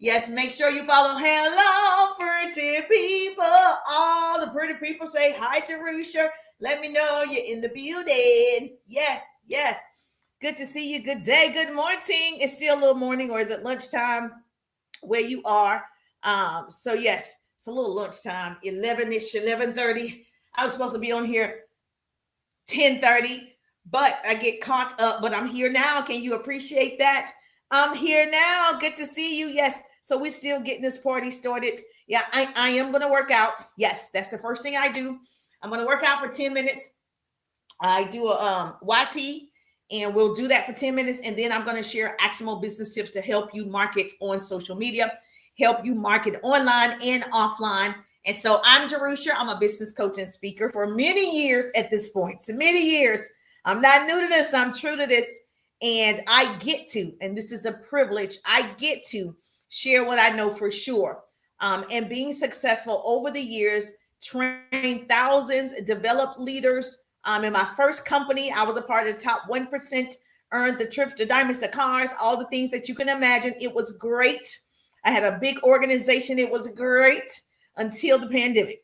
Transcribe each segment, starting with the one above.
Yes, make sure you follow Hello Pretty People. All the pretty people say hi to Rusha. Let me know you're in the building. Yes, yes. Good to see you. Good day. Good morning. It's still a little morning, or is it lunchtime where you are? So yes, it's a little lunchtime, 11-ish, 11:30. I was supposed to be on here 10:30, but I get caught up. But I'm here now. Can you appreciate that? I'm here now. Good to see you. Yes. So we're still getting this party started. Yeah, I am going to work out. Yes, that's the first thing I do. I'm going to work out for 10 minutes. I do a YT, and we'll do that for 10 minutes. And then I'm going to share actionable business tips to help you market on social media, help you market online and offline. And so I'm Jerusha. I'm a business coach and speaker for many years at this point. So many years. I'm not new to this. I'm true to this. And I get to, and this is a privilege, I get to share what I know for sure. And being successful over the years, trained thousands, developed leaders. In my first company, I was a part of the top 1%, earned the trips, the diamonds, the cars, all the things that you can imagine. It was great. I had a big organization. It was great until the pandemic.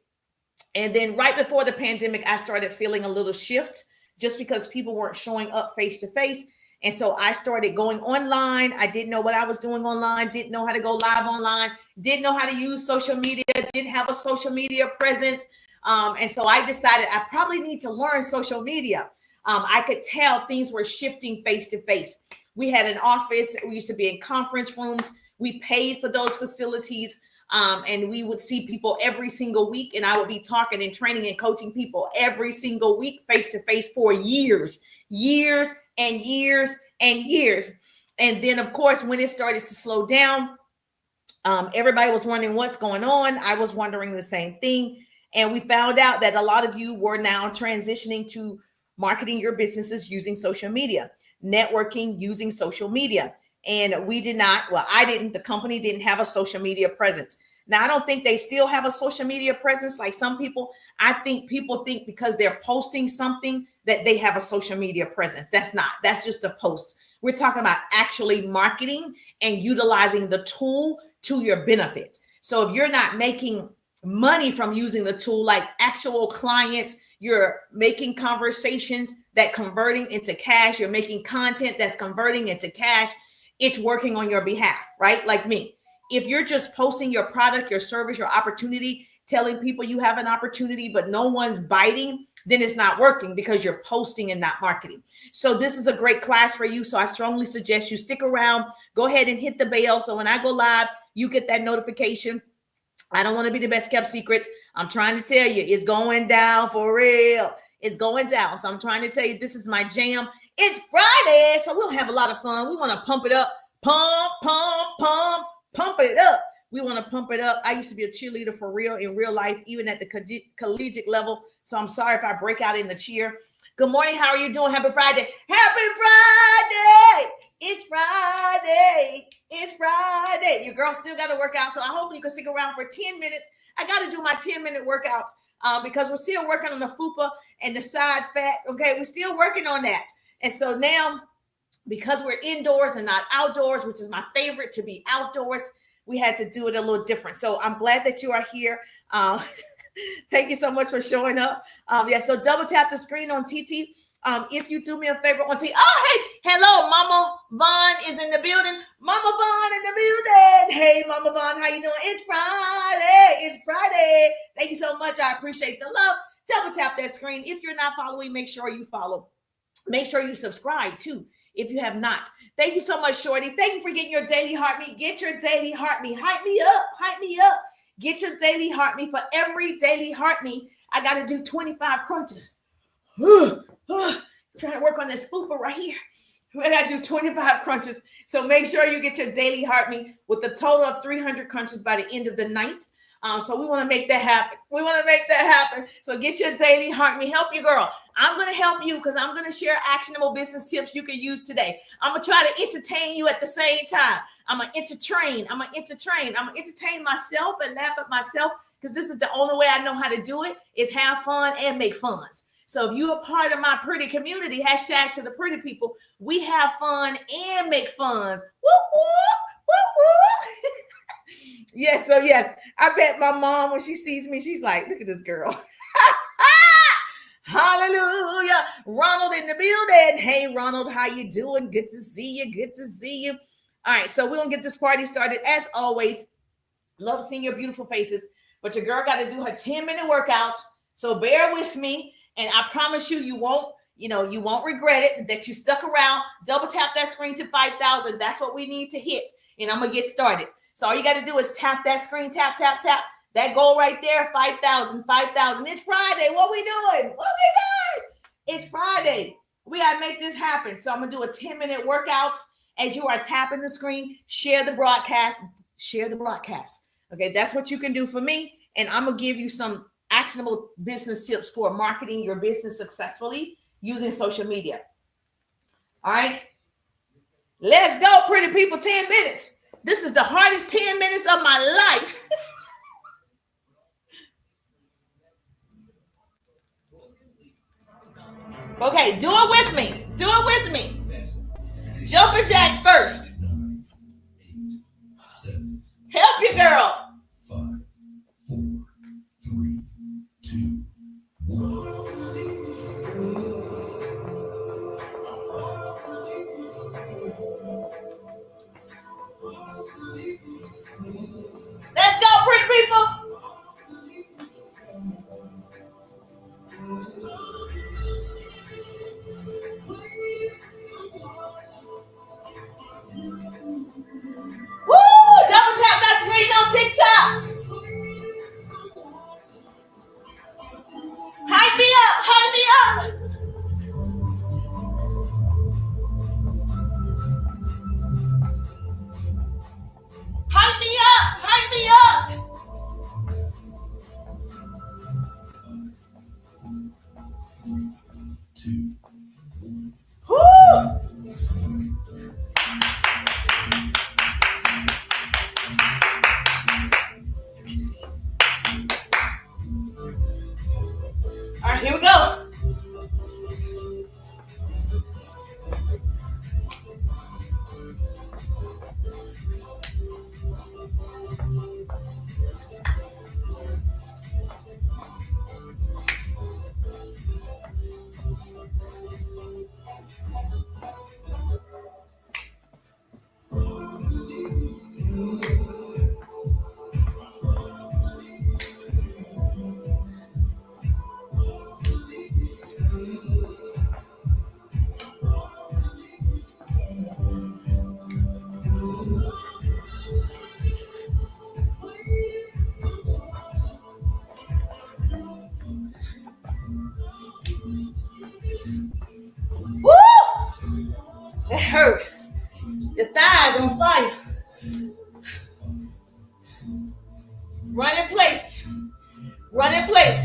And then right before the pandemic, I started feeling a little shift just because people weren't showing up face to face. And so I started going online. I didn't know what I was doing online, didn't know how to go live online, didn't know how to use social media, didn't have a social media presence. And so I decided I probably need to learn social media. I could tell things were shifting face to face. We had an office, we used to be in conference rooms, we paid for those facilities. And we would see people every single week, and I would be talking and training and coaching people every single week face to face for years, years and years and years. And then, of course, when it started to slow down, everybody was wondering what's going on. I was wondering the same thing. And we found out that a lot of you were now transitioning to marketing your businesses using social media, networking using social media. And we did not, well, I didn't, the company didn't have a social media presence. Now, I don't think they still have a social media presence like some people. I think people think because they're posting something that they have a social media presence. That's not, that's just a post. We're talking about actually marketing and utilizing the tool to your benefit. So if you're not making money from using the tool, like actual clients, you're making conversations that converting into cash, you're making content that's converting into cash, it's working on your behalf, right? Like me. If you're just posting your product, your service, your opportunity, telling people you have an opportunity, but no one's biting, then it's not working because you're posting and not marketing. So this is a great class for you. So I strongly suggest you stick around, go ahead and hit the bell. So when I go live, you get that notification. I don't want to be the best kept secrets. I'm trying to tell you, it's going down for real. It's going down. So I'm trying to tell you, this is my jam. It's Friday, so we'll have a lot of fun. We want to pump it up. Pump it up. We want to pump it up. I used to be a cheerleader for real in real life, even at the collegiate level. So I'm sorry if I break out in the cheer. Good morning. How are you doing? Happy Friday. Happy Friday. It's Friday. It's Friday. Your girl still got to work out. So I hope you can stick around for 10 minutes. I got to do my 10-minute workouts because we're still working on the FUPA and the side fat. Okay. We're still working on that. And so now, because we're indoors and not outdoors, which is my favorite to be outdoors, we had to do it a little different. So I'm glad that you are here. Thank you so much for showing up. Yeah, so double tap the screen on TT. If you do me a favor on TT. Oh, hey, hello, Mama Vaughn is in the building. Mama Vaughn in the building. Hey, Mama Vaughn, how you doing? It's Friday. It's Friday. Thank you so much. I appreciate the love. Double tap that screen. If you're not following, make sure you follow. Make sure you subscribe too, if you have not. Thank you so much, Shorty. Thank you for getting your daily heart meet. Get your daily heart meet. Hype me up. Hype me up. Get your daily heart meet. For every daily heart meet, I got to do 25 crunches. Trying to work on this fupa right here. I got to do 25 crunches. So make sure you get your daily heart meet with a total of 300 crunches by the end of the night. So we want to make that happen. We want to make that happen. So get your daily heart meet. Help your girl. I'm going to help you because I'm going to share actionable business tips you can use today. I'm going to try to entertain you at the same time. I'm going to entertain. I'm going to entertain myself and laugh at myself because this is the only way I know how to do it is have fun and make funds. So if you're a part of my pretty community, hashtag to the pretty people, we have fun and make funds. Woo, woo, woo, woo. Yes, so yes, I bet my mom when she sees me, she's like, look at this girl. Hallelujah. Ronald in the building. Hey, Ronald, how you doing? Good to see you. Good to see you. All right, so we're going to get this party started. As always, love seeing your beautiful faces, but your girl got to do her 10-minute workout. So bear with me, and I promise you, you won't regret it that you stuck around. Double tap that screen to 5,000. That's what we need to hit, and I'm going to get started. So all you got to do is tap that screen, tap, tap, tap. That goal right there, 5,000, 5,000. It's Friday. What we doing? What we doing? It's Friday. We got to make this happen. So I'm going to do a 10-minute workout. As you are tapping the screen, share the broadcast. Share the broadcast. Okay, that's what you can do for me. And I'm going to give you some actionable business tips for marketing your business successfully using social media. All right. Let's go, pretty people. 10 minutes. This is the hardest 10 minutes of my life. Okay, do it with me. Do it with me. Jumping jacks first. Help your girl. 5, 4, 3, 2, 1. Let's go, pretty people. Woo! Double tap that screen on TikTok. Hype me up. Hype me up. Hype me up. Hype me up. 2. Woo! All right, here we go. Woo! That hurt. Your thighs on fire. Run in place. Run in place.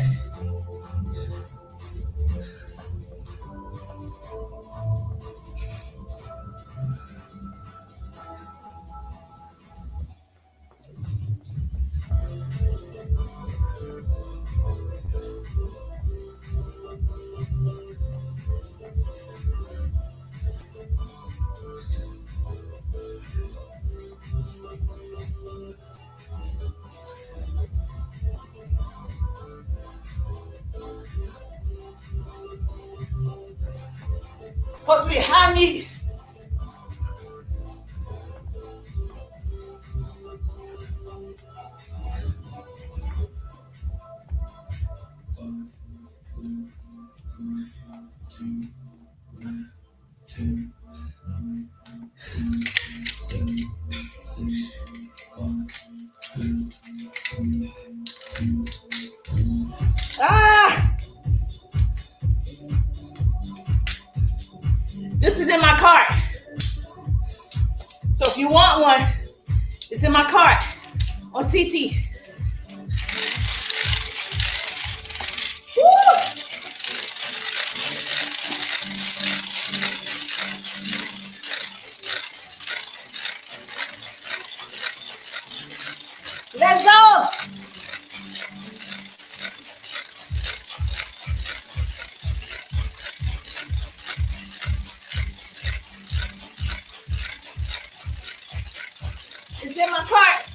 Supposed to be high knees. Ah! This is in my cart. So if you want one, it's in my cart on TT. Woo! Let's go. It's in my cart.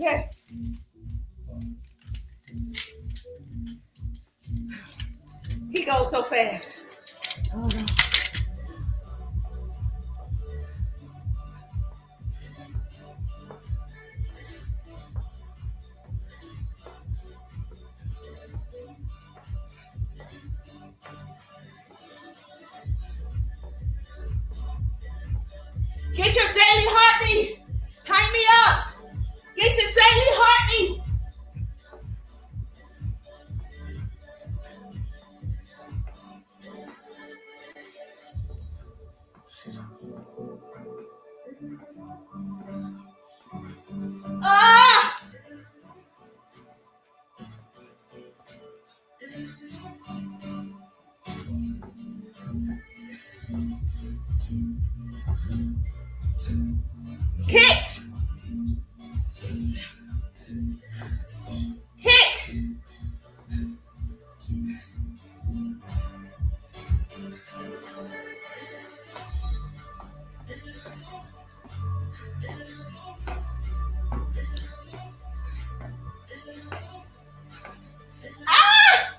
Okay. He goes so fast. Oh no. Get your daily heartbeat. Hang me up. Get your daily heartbeat. Ah! Kick! Kick! Ah!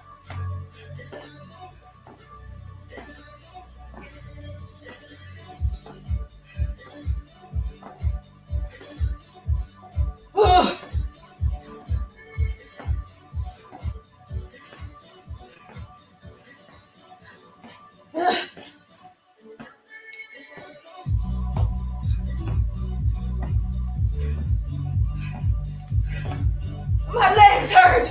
Oh. My legs hurt.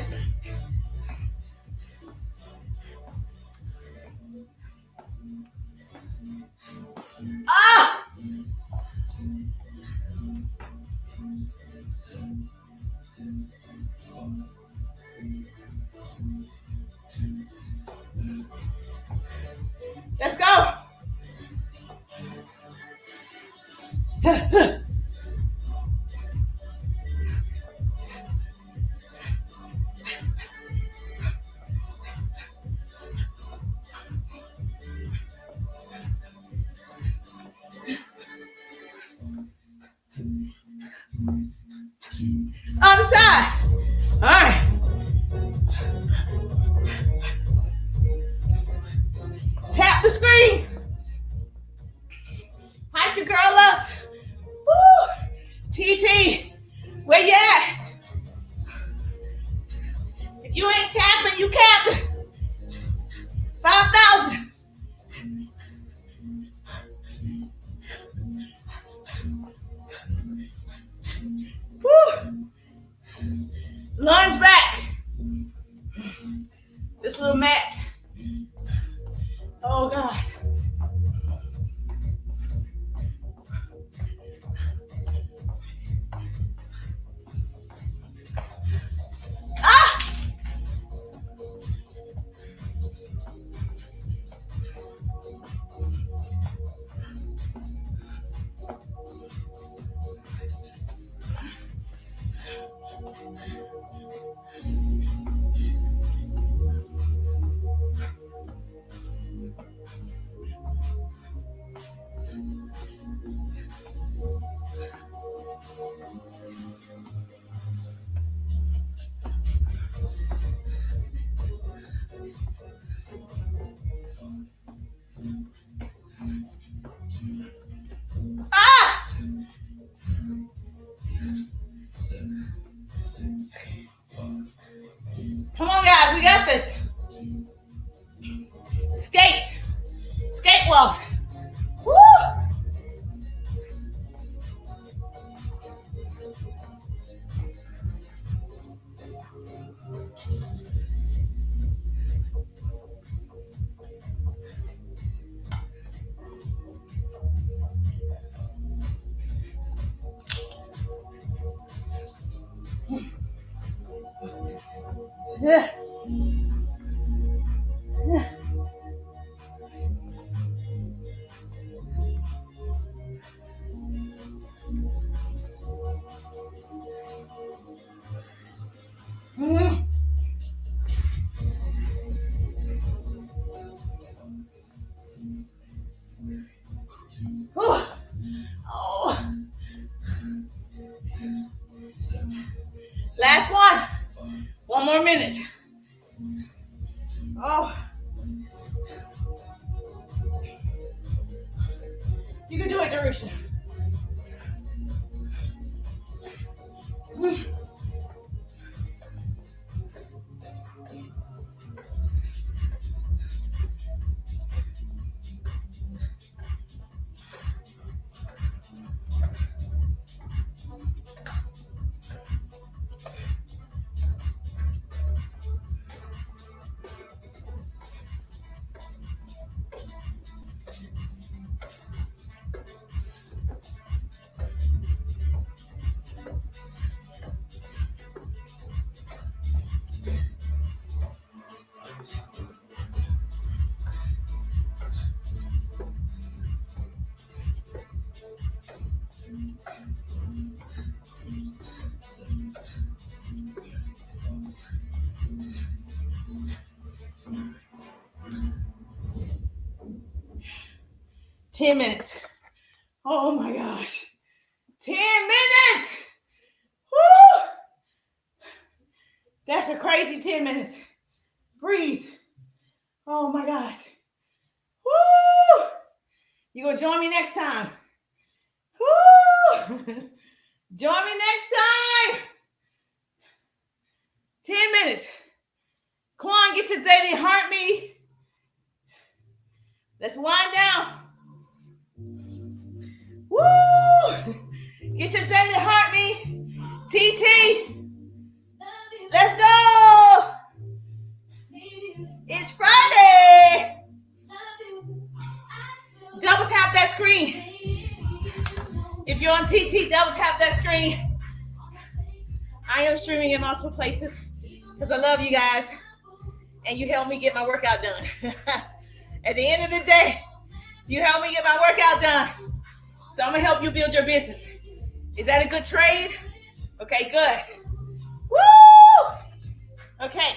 Ah! Let's go. Other side. All right. Tap the screen. Hype your girl up. Woo. TT, where you at? If you ain't tapping, you capping. 5,000. Woo. Lunge back. This little mat. Oh God. Ah! Ah! Come on, guys, we got this. Skate. Skate walks. Woo! Yeah. Mhm. Whew. Oh. 1 more minute. Oh. You can do it, Jerusha. 10 minutes. Oh my gosh. 10 minutes. Woo! That's a crazy 10 minutes. Breathe. Oh my gosh. Woo! You gonna join me next time? Woo! Join me next time. 10 minutes. Quan, get your daily heart me. Let's wind down. Woo! Get your daily heart me. TT. Let's go. It's Friday. Double tap that screen. If you're on TT, double tap that screen. I am streaming in multiple places because I love you guys and you help me get my workout done. At the end of the day, you help me get my workout done. So I'm going to help you build your business. Is that a good trade? Okay, good. Woo! Okay.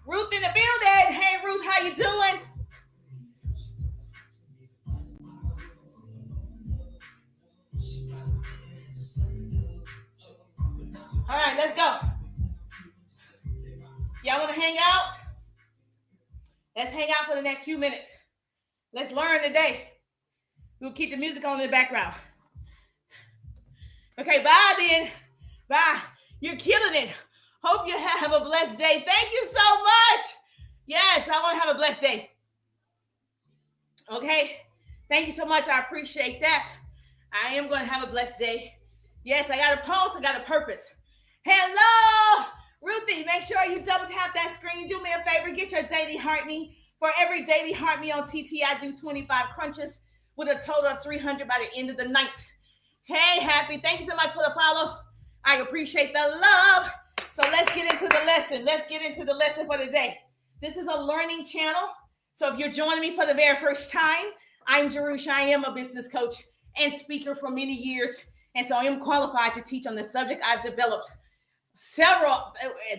Ruth in the building. Hey, Ruth, how you doing? All right, let's go. Y'all want to hang out? Let's hang out for the next few minutes. Let's learn today. We'll keep the music on in the background. Okay, bye then. Bye. You're killing it. Hope you have a blessed day. Thank you so much. Yes, I want to have a blessed day. Okay. Thank you so much. I appreciate that. I am going to have a blessed day. Yes, I got a post. I got a purpose. Hello, Ruthie. Make sure you double tap that screen. Do me a favor. Get your daily heart me. For every daily heart me on TT, I do 25 crunches with a total of 300 by the end of the night. Hey, Happy. Thank you so much for the follow. I appreciate the love. So let's get into the lesson. Let's get into the lesson for the day. This is a learning channel. So if you're joining me for the very first time, I'm Jerusha. I am a business coach and speaker for many years. And so I am qualified to teach on this subject. I've developed several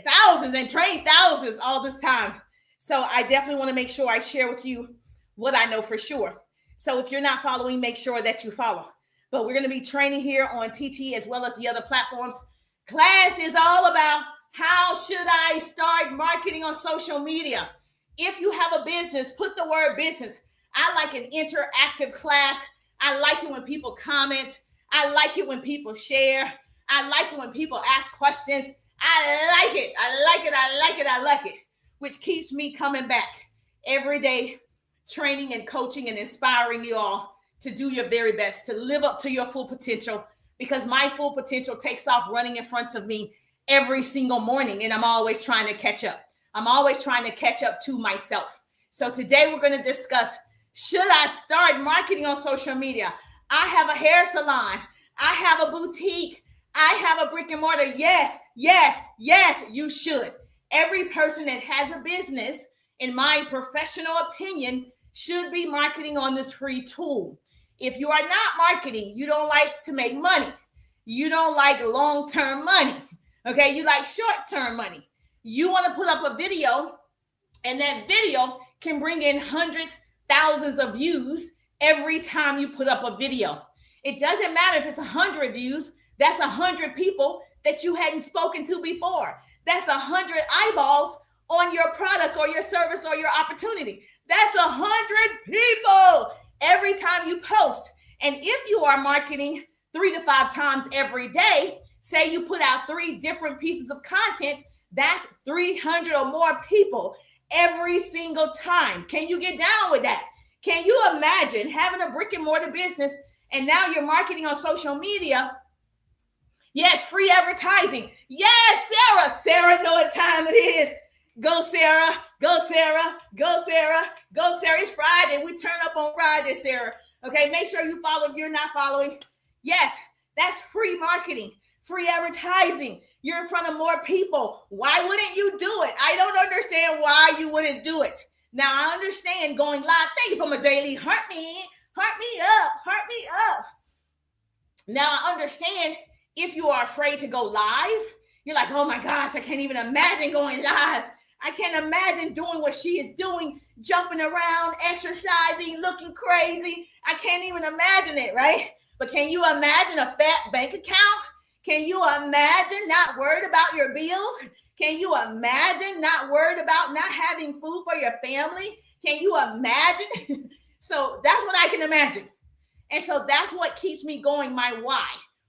thousands and trained thousands all this time. So I definitely want to make sure I share with you what I know for sure. So if you're not following, make sure that you follow. But we're going to be training here on TT as well as the other platforms. Class is all about how should I start marketing on social media. If you have a business, put the word business. I like an interactive class. I like it when people comment. I like it when people share. I like it when people ask questions. I like it. I like it. I like it. I like it. Which keeps me coming back every day, training and coaching and inspiring you all to do your very best, to live up to your full potential, because my full potential takes off running in front of me every single morning, and I'm always trying to catch up. I'm always trying to catch up to myself. So today we're going to discuss, should I start marketing on social media? I have a hair salon. I have a boutique. I have a brick and mortar. Yes, yes, yes, you should. Every person that has a business, in my professional opinion, should be marketing on this free tool. If you are not marketing, you don't like to make money. You don't like long-term money. Okay, you like short-term money. You want to put up a video, and that video can bring in hundreds, thousands of views every time you put up a video. It doesn't matter if it's 100 views. That's 100 people that you hadn't spoken to before. That's 100 eyeballs on your product or your service or your opportunity. That's 100 people every time you post. And if you are marketing 3 to 5 times every day, say you put out 3 different pieces of content, that's 300 or more people every single time. Can you get down with that? Can you imagine having a brick and mortar business and now you're marketing on social media? Yes, free advertising. Yes, Sarah. Sarah, know what time it is. Go, Sarah. Go, Sarah. Go, Sarah. Go, Sarah. It's Friday. We turn up on Friday, Sarah. Okay, make sure you follow if you're not following. Yes, that's free marketing, free advertising. You're in front of more people. Why wouldn't you do it? I don't understand why you wouldn't do it. Now, I understand going live. Thank you for my daily. Heart me up. Now, I understand if you are afraid to go live. You're like, oh my gosh, I can't even imagine going live. I can't imagine doing what she is doing, jumping around, exercising, looking crazy. I can't even imagine it, right? But can you imagine a fat bank account? Can you imagine not worried about your bills? Can you imagine not worried about not having food for your family? Can you imagine? So that's what I can imagine. And so that's what keeps me going, my why.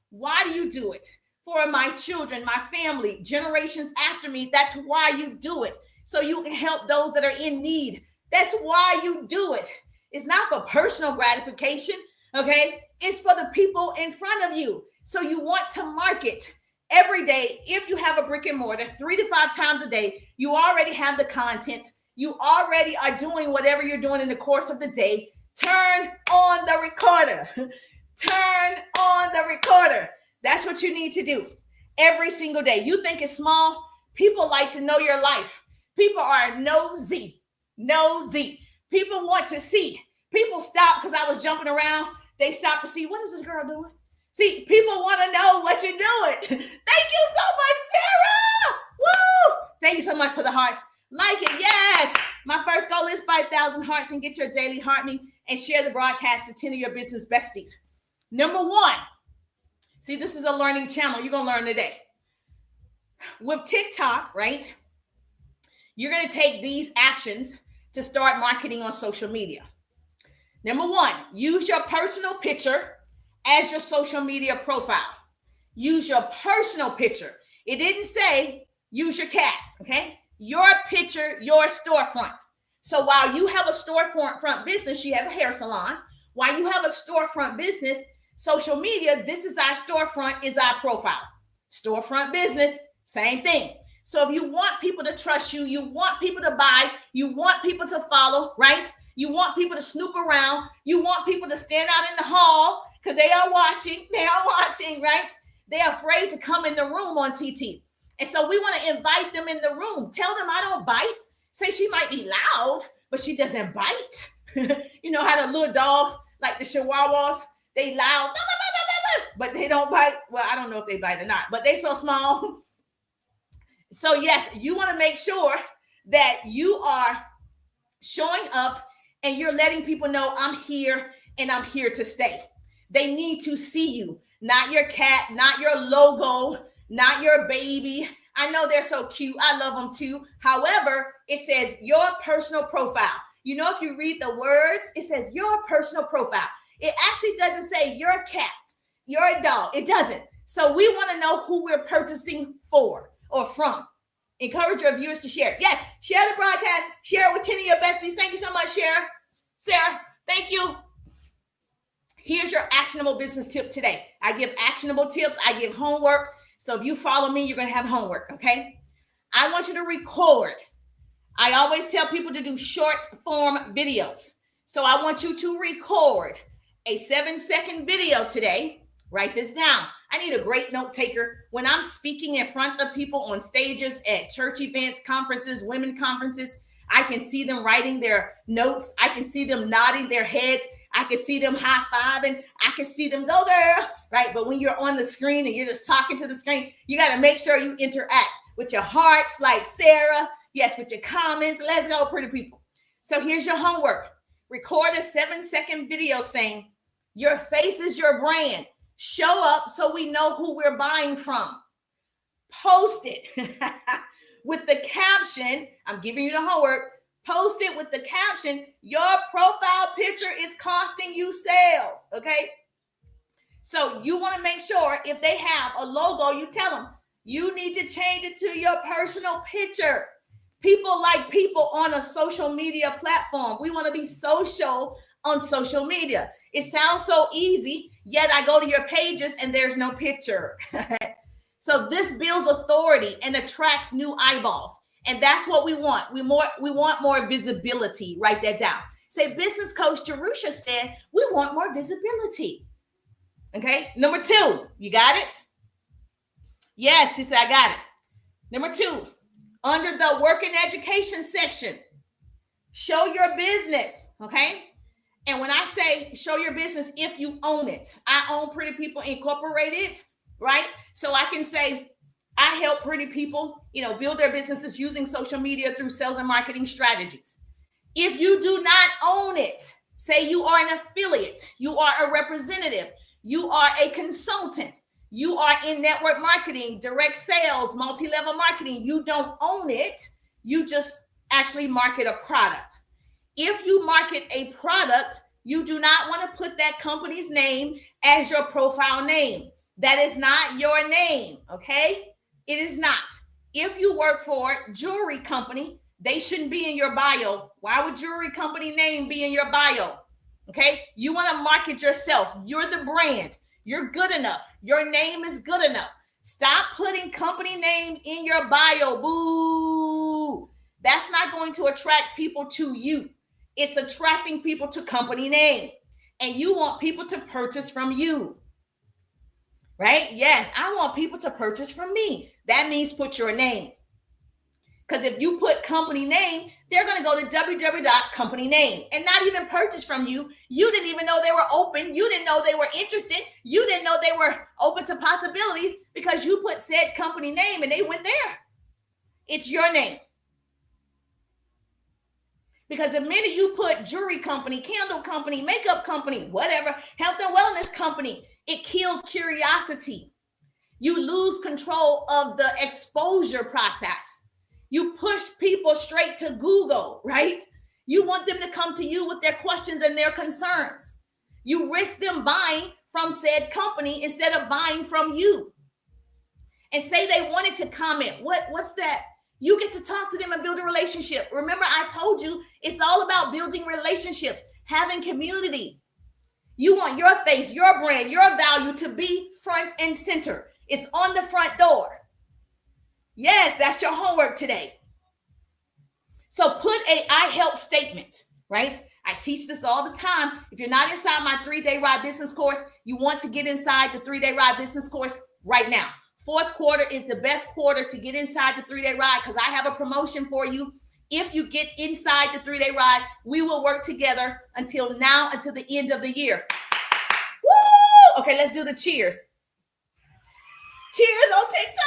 Why do you do it? For my children, my family, generations after me. That's why you do it. So you can help those that are in need. That's why you do it. It's not for personal gratification, okay? It's for the people in front of you. So you want to market every day. If you have a brick and mortar 3 to 5 times a day, you already have the content. You already are doing whatever you're doing in the course of the day. Turn on the recorder. Turn on the recorder. That's what you need to do every single day. You think it's small? People like to know your life. People are nosy. People want to see. People stop because I was jumping around. They stop to see, what is this girl doing? See, people want to know what you're doing. Thank you so much, Sarah. Woo! Thank you so much for the hearts. Like it, yes. My first goal is 5,000 hearts and get your daily heart me and share the broadcast to 10 of your business besties. Number 1. See, this is a learning channel. You're going to learn today. With TikTok, right? You're going to take these actions to start marketing on social media. Number 1, use your personal picture as your social media profile. Use your personal picture. It didn't say use your cat, okay? Your picture, your storefront. So while you have a storefront business, she has a hair salon. While you have a storefront business, social media, this is our storefront, is our profile. Storefront business, same thing. So if you want people to trust you, you want people to buy, you want people to follow, right? You want people to snoop around. You want people to stand out in the hall because they are watching, right? They're afraid to come in the room on TT. And so we want to invite them in the room. Tell them I don't bite. Say she might be loud, but she doesn't bite. You know how the little dogs, like the Chihuahuas, they loud, but they don't bite. Well, I don't know if they bite or not, but they're so small. So yes, you want to make sure that you are showing up and you're letting people know I'm here and I'm here to stay. They need to see you, not your cat, not your logo, not your baby. I know they're so cute. I love them too. However, it says your personal profile. You know, if you read the words, it says your personal profile. It actually doesn't say your cat, your dog. It doesn't. So we want to know who we're purchasing for or from. Encourage your viewers to share. Yes, share the broadcast. Share it with 10 of your besties. Thank you so much, Sarah. Thank you. Here's your actionable business tip today. I give actionable tips. I give homework. So if you follow me, you're going to have homework, okay? I want you to record. I always tell people to do short form videos. So I want you to record a 7-second video today. Write this down. I need a great note taker. When I'm speaking in front of people on stages, at church events, conferences, women conferences, I can see them writing their notes. I can see them nodding their heads. I can see them high-fiving. I can see them go there, right? But when you're on the screen and you're just talking to the screen, you got to make sure you interact with your hearts like Sarah. Yes, with your comments. Let's go, pretty people. So here's your homework. Record a 7-second video saying, your face is your brand. Show up so we know who we're buying from. post it with the caption. I'm giving you the homework. Post it with the caption, your profile picture is costing you sales, okay? So you want to make sure if they have a logo, you tell them, you need to change it to your personal picture. People like people on a social media platform. We want to be social on social media. It sounds so easy, yet I go to your pages and there's no picture. So this builds authority and attracts new eyeballs. And that's what we want. We want more visibility. Write that down. Say, business coach Jerusha said, we want more visibility. Okay. Number 2, you got it? Yes, she said, I got it. Number 2, under the work and education section, show your business. Okay. And when I say show your business, if you own it, I own Pretty People Incorporated, right? So I can say, I help pretty people, build their businesses using social media through sales and marketing strategies. If you do not own it, say you are an affiliate, you are a representative, you are a consultant, you are in network marketing, direct sales, multi-level marketing, you don't own it, you just actually market a product. If you market a product, you do not want to put that company's name as your profile name. That is not your name, okay? It is not. If you work for a jewelry company, they shouldn't be in your bio. Why would jewelry company name be in your bio? Okay. You want to market yourself. You're the brand. You're good enough. Your name is good enough. Stop putting company names in your bio. Boo. That's not going to attract people to you. It's attracting people to company name. And you want people to purchase from you. Right? Yes, I want people to purchase from me. That means put your name. Because if you put company name, they're going to go to www.companyname and not even purchase from you. You didn't even know they were open. You didn't know they were interested. You didn't know they were open to possibilities because you put said company name and they went there. It's your name. Because the minute you put jewelry company, candle company, makeup company, whatever, health and wellness company, it kills curiosity. You lose control of the exposure process. You push people straight to Google, right? You want them to come to you with their questions and their concerns. You risk them buying from said company instead of buying from you. And say they wanted to comment. What's that? You get to talk to them and build a relationship. Remember, I told you it's all about building relationships, having community. You want your face, your brand, your value to be front and center. It's on the front door. Yes, that's your homework today. So put a I help statement, right? I teach this all the time. If you're not inside my 3-day ride business course, you want to get inside the 3-day ride business course right now. Fourth quarter is the best quarter to get inside the 3-day ride because I have a promotion for you. If you get inside the 3-day ride, we will work together until the end of the year. Woo! Okay, let's do the cheers. Cheers on TikTok.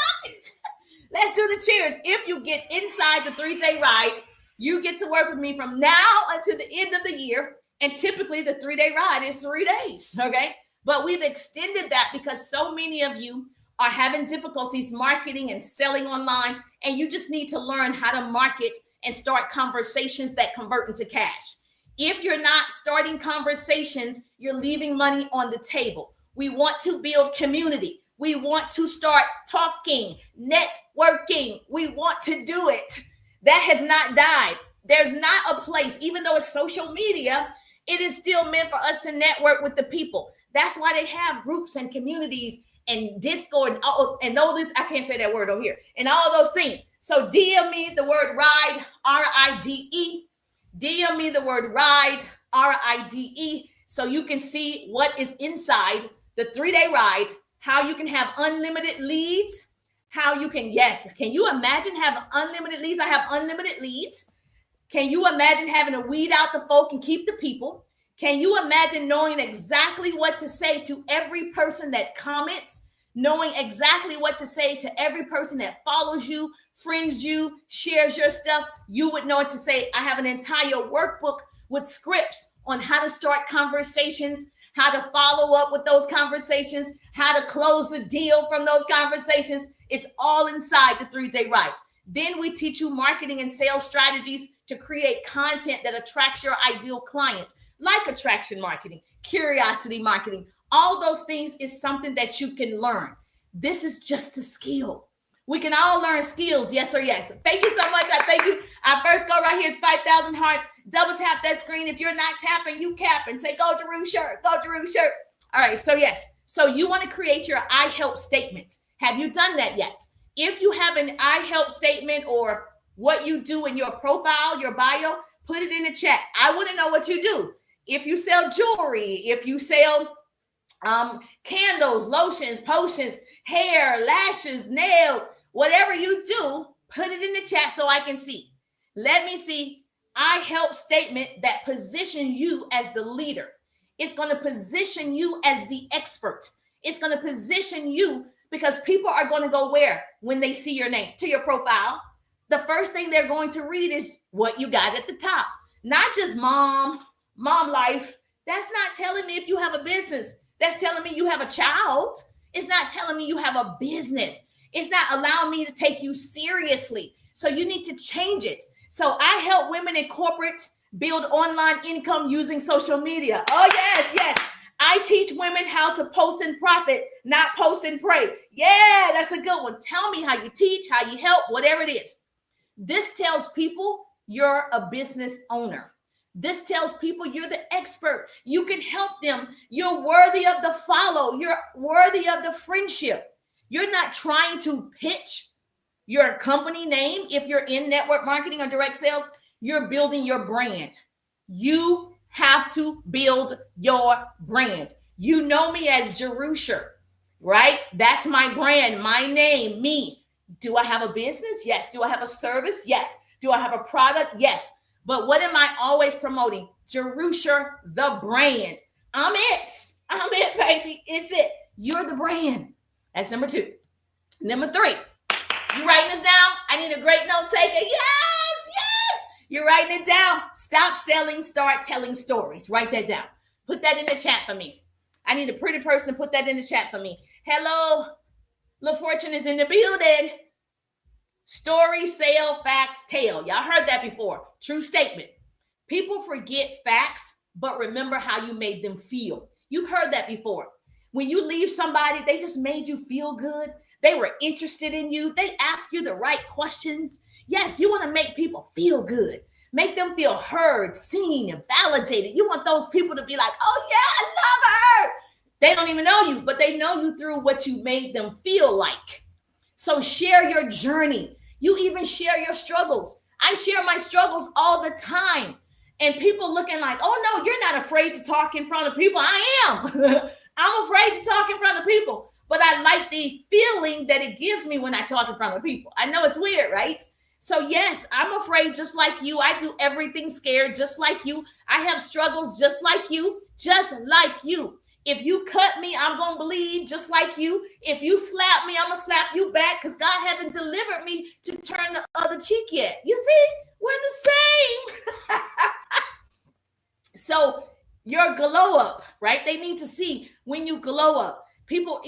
Let's do the cheers. If you get inside the 3-day ride, you get to work with me from now until the end of the year. And typically the 3-day ride is 3 days, okay? But we've extended that because so many of you are having difficulties marketing and selling online, and you just need to learn how to market and start conversations that convert into cash. If you're not starting conversations, you're leaving money on the table. We want to build community. We want to start talking, networking. We want to do it. That has not died. There's not a place, even though it's social media, it is still meant for us to network with the people. That's why they have groups and communities and Discord and all this. I can't say that word over here. And all those things. So DM me the word RIDE, RIDE. DM me the word RIDE, RIDE, so you can see what is inside the 3-day ride, how you can have unlimited leads, can you imagine having unlimited leads? I have unlimited leads. Can you imagine having to weed out the folk and keep the people? Can you imagine knowing exactly what to say to every person that comments, knowing exactly what to say to every person that follows you, friends you, shares your stuff? You would know what to say. I have an entire workbook with scripts on how to start conversations, how to follow up with those conversations, how to close the deal from those conversations. It's all inside the 3-day rides. Then we teach you marketing and sales strategies to create content that attracts your ideal clients, like attraction marketing, curiosity marketing. All those things is something that you can learn. This is just a skill. We can all learn skills, yes or yes. Thank you so much. I thank you. Our first goal right here is 5,000 hearts. Double tap that screen. If you're not tapping, you cap and say, go Jeru shirt, go Jeru shirt. All right, so yes. So you want to create your I help statement. Have you done that yet? If you have an I help statement or what you do in your profile, your bio, put it in the chat. I want to know what you do. If you sell jewelry, if you sell candles, lotions, potions, hair, lashes, nails, whatever you do, put it in the chat so I can see. Let me see. I help statement that position you as the leader. It's going to position you as the expert. It's going to position you because people are going to go where when they see your name? To your profile. The first thing they're going to read is what you got at the top. Not just mom life. That's not telling me if you have a business. That's telling me you have a child. It's not telling me you have a business. It's not allowing me to take you seriously. So you need to change it. So I help women in corporate build online income using social media. Oh, yes, yes. I teach women how to post and profit, not post and pray. Yeah, that's a good one. Tell me how you teach, how you help, whatever it is. This tells people you're a business owner. This tells people you're the expert. You can help them. You're worthy of the follow. You're worthy of the friendship. You're not trying to pitch your company name. If you're in network marketing or direct sales, you're building your brand. You have to build your brand. You know me as Jerusha, right? That's my brand, my name, me. Do I have a business? Yes. Do I have a service? Yes. Do I have a product? Yes. But what am I always promoting? Jerusha, the brand. I'm it, baby. It's it. You're the brand. That's number 2. Number 3, you writing this down? I need a great note taker. Yes, yes. You're writing it down. Stop selling, start telling stories. Write that down. Put that in the chat for me. I need a pretty person to put that in the chat for me. Hello, LaFortune is in the building. Story, sale, facts, tell. Y'all heard that before. True statement. People forget facts, but remember how you made them feel. You've heard that before. When you leave somebody, they just made you feel good. They were interested in you. They ask you the right questions. Yes, you want to make people feel good. Make them feel heard, seen, and validated. You want those people to be like, oh yeah, I love her. They don't even know you, but they know you through what you made them feel like. So share your journey. You even share your struggles. I share my struggles all the time. And people looking like, oh no, you're not afraid to talk in front of people. I am. I'm afraid to talk in front of people. But I like the feeling that it gives me when I talk in front of people. I know it's weird, right? So yes, I'm afraid just like you. I do everything scared just like you. I have struggles just like you, just like you. If you cut me, I'm going to bleed just like you. If you slap me, I'm going to slap you back because God haven't delivered me to turn the other cheek yet. You see, we're the same. So your glow up, right? They need to see when you glow up. People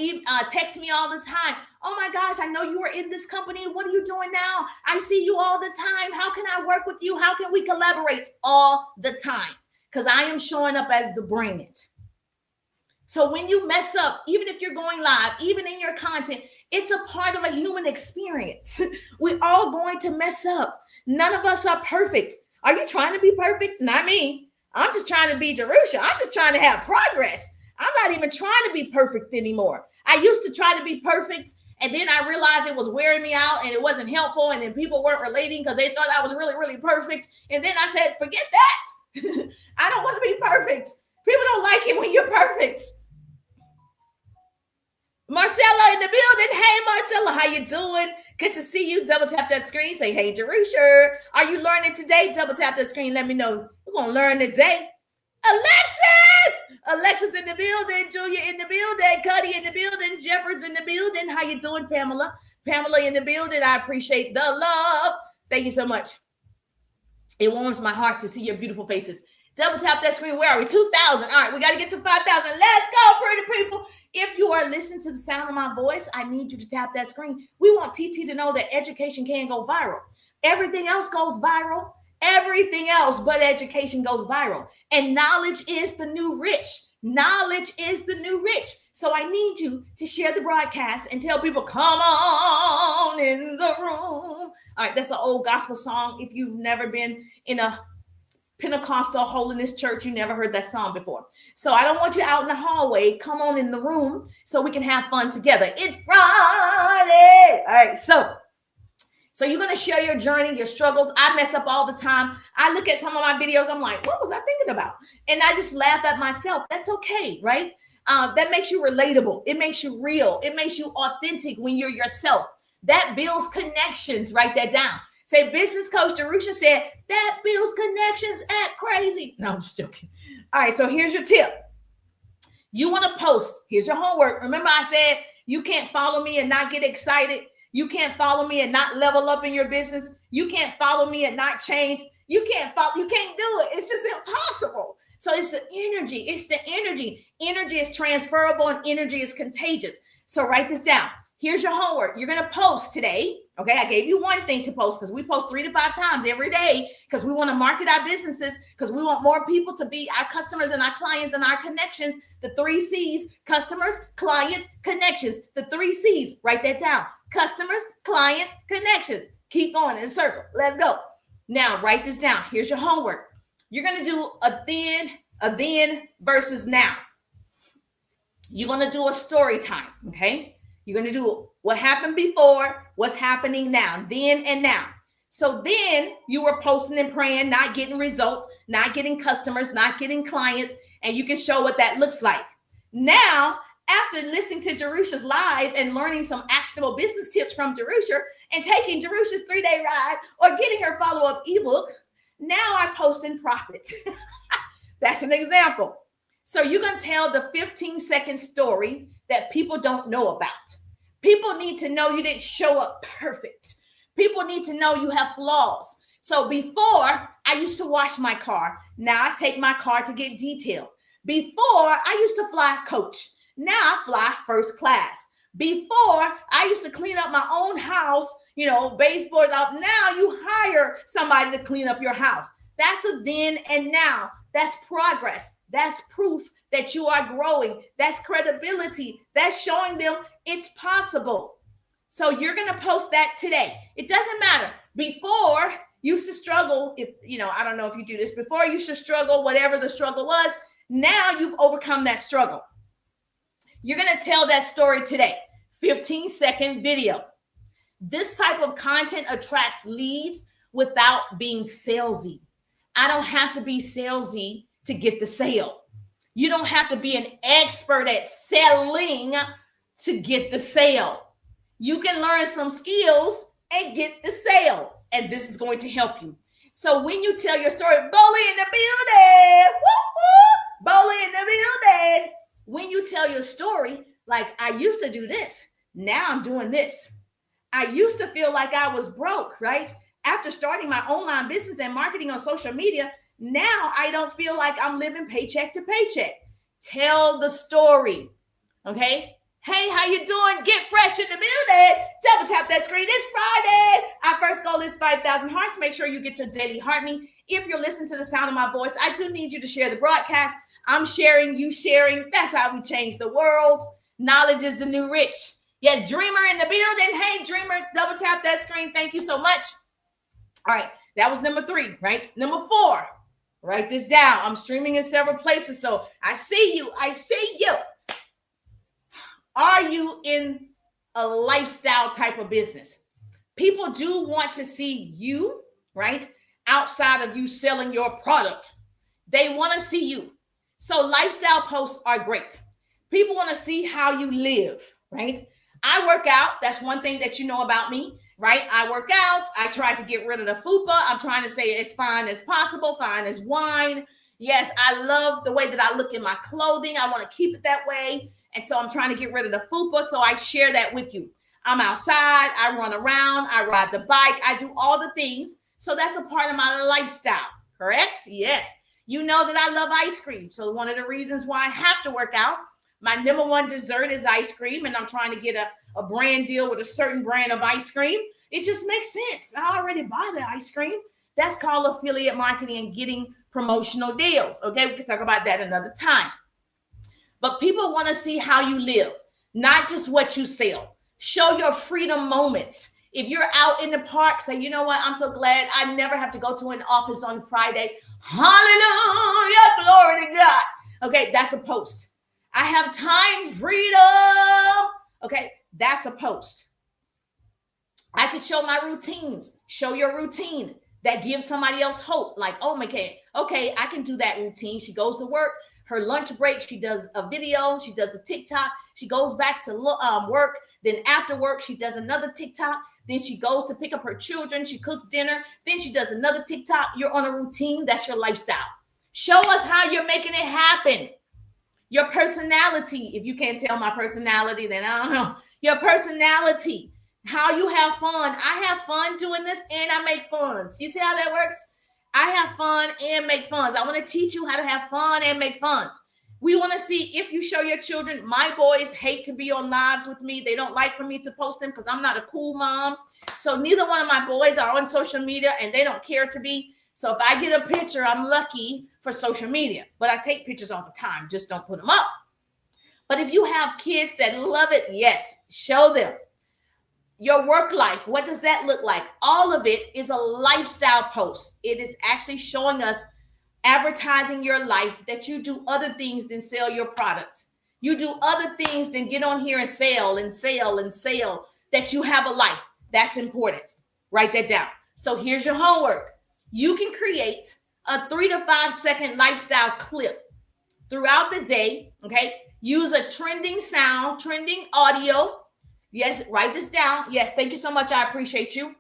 text me all the time. Oh my gosh, I know you were in this company. What are you doing now? I see you all the time. How can I work with you? How can we collaborate? All the time. Because I am showing up as the brand. So when you mess up, even if you're going live, even in your content, it's a part of a human experience. We're all going to mess up. None of us are perfect. Are you trying to be perfect? Not me. I'm just trying to be Jerusha. I'm just trying to have progress. I'm not even trying to be perfect anymore. I used to try to be perfect, and then I realized it was wearing me out and it wasn't helpful, and then people weren't relating because they thought I was really, really perfect. And then I said, forget that. I don't want to be perfect. People don't like it when you're perfect. Marcella in the building. Hey, Marcella, how you doing? Good to see you. Double tap that screen. Say, hey, Jerusha. Are you learning today? Double tap that screen. Let me know. We're going to learn today. Alexis in the building. Julia in the building. Cuddy in the building. Jeffers in the building. How you doing, Pamela? Pamela in the building. I appreciate the love. Thank you so much. It warms my heart to see your beautiful faces. Double tap that screen. Where are we? 2,000. All right, we got to get to 5,000. Let's go, pretty people. If you are listening to the sound of my voice, I need you to tap that screen. We want TT to know that education can go viral. Everything else goes viral. Everything else but education goes viral. And knowledge is the new rich. Knowledge is the new rich. So I need you to share the broadcast and tell people, come on in the room. All right, that's an old gospel song. If you've never been in a Pentecostal holiness church, you never heard that song before. So I don't want you out in the hallway. Come on in the room so we can have fun together. It's Friday. All right, so you're going to share your journey, your struggles. I mess up all the time. I look at some of my videos. I'm like, what was I thinking about? And I just laugh at myself. That's okay, right? That makes you relatable. It makes you real. It makes you authentic when you're yourself. That builds connections. Write that down. Say, business coach Jerusha said, that builds connections. Act crazy. No, I'm just joking. All right, so here's your tip. You want to post. Here's your homework. Remember I said you can't follow me and not get excited. You can't follow me and not level up in your business. You can't follow me and not change. You can't do it. It's just impossible. So it's the energy. It's the energy. Energy is transferable and energy is contagious. So write this down. Here's your homework. You're going to post today. Okay, I gave you one thing to post because we post 3 to 5 times every day because we want to market our businesses, because we want more people to be our customers and our clients and our connections. The 3 C's: customers, clients, connections. The 3 C's. Write that down. Customers, clients, connections. Keep going in a circle. Let's go. Now, write this down. Here's your homework. You're going to do a then versus now. You're going to do a story time, okay? You're going to do what happened before, what's happening now, then and now. So then you were posting and praying, not getting results, not getting customers, not getting clients, and you can show what that looks like. Now, after listening to Jerusha's live and learning some actionable business tips from Jerusha and taking Jerusha's 3-day ride or getting her follow-up ebook, now I post in profit. That's an example. So you're going to tell the 15-second story that people don't know about. People need to know you didn't show up perfect. People need to know you have flaws. So before, I used to wash my car. Now I take my car to get detailed. Before, I used to fly coach. Now I fly first class. Before, I used to clean up my own house, baseboards out. Now you hire somebody to clean up your house. That's a then and now. That's progress. That's proof that you are growing. That's credibility. That's showing them it's possible. So you're going to post that today. It doesn't matter. Before, you used to struggle. I don't know if you do this. Before, you used to struggle, whatever the struggle was. Now you've overcome that struggle. You're going to tell that story today. 15-second video. This type of content attracts leads without being salesy. I don't have to be salesy to get the sale. You don't have to be an expert at selling to get the sale. You can learn some skills and get the sale. And this is going to help you. So when you tell your story, Bowley in the building, woo-hoo, Bowley in the building. When you tell your story, like, I used to do this, now I'm doing this. I used to feel like I was broke, right? After starting my online business and marketing on social media, now I don't feel like I'm living paycheck to paycheck. Tell the story, okay? Hey, how you doing? Get fresh in the building. Double tap that screen. It's Friday. Our first goal is 5,000 hearts. Make sure you get your daily heartening. If you're listening to the sound of my voice, I do need you to share the broadcast. I'm sharing, you sharing. That's how we change the world. Knowledge is the new rich. Yes, Dreamer in the building. Hey, Dreamer, double tap that screen. Thank you so much. All right, that was number 3, right? Number 4, write this down. I'm streaming in several places, so I see you. I see you. Are you in a lifestyle type of business? People do want to see you, right? Outside of you selling your product. They want to see you. So lifestyle posts are great. People want to see how you live, right? I work out. That's one thing that you know about me, right? I work out. I try to get rid of the fupa. I'm trying to say as fine as possible, fine as wine. Yes, I love the way that I look in my clothing. I want to keep it that way. And so I'm trying to get rid of the fupa. So I share that with you. I'm outside. I run around. I ride the bike. I do all the things. So that's a part of my lifestyle, correct? Yes. You know that I love ice cream. So one of the reasons why I have to work out, my number one dessert is ice cream, and I'm trying to get a brand deal with a certain brand of ice cream. It just makes sense. I already buy the ice cream. That's called affiliate marketing and getting promotional deals. Okay, we can talk about that another time. But people want to see how you live, not just what you sell. Show your freedom moments. If you're out in the park, say, you know what? I'm so glad I never have to go to an office on Friday. Hallelujah, glory to God. Okay, that's a post. I have time freedom. Okay, that's a post. I could show my routines. Show your routine that gives somebody else hope. Like, oh, okay, I can do that routine. She goes to work. Her lunch break, she does a video. She does a TikTok. She goes back to work. Then after work, she does another TikTok. Then she goes to pick up her children. She cooks dinner. Then she does another TikTok. You're on a routine. That's your lifestyle. Show us how you're making it happen. Your personality. If you can't tell my personality, then I don't know. Your personality. How you have fun. I have fun doing this and I make funds. You see how that works? I have fun and make funds. I want to teach you how to have fun and make funds. We want to see if you show your children. My boys hate to be on lives with me. They don't like for me to post them because I'm not a cool mom. So neither one of my boys are on social media and they don't care to be. So if I get a picture, I'm lucky for social media. But I take pictures all the time. Just don't put them up. But if you have kids that love it, yes, show them. Your work life, what does that look like? All of it is a lifestyle post. It is actually showing us, advertising your life, that you do other things than sell your products. You do other things than get on here and sell, that you have a life. That's important. Write that down. So here's your homework. You can create a 3 to 5 second lifestyle clip throughout the day. Okay. Use a trending sound, trending audio. Yes, write this down. Yes, thank you so much. I appreciate you.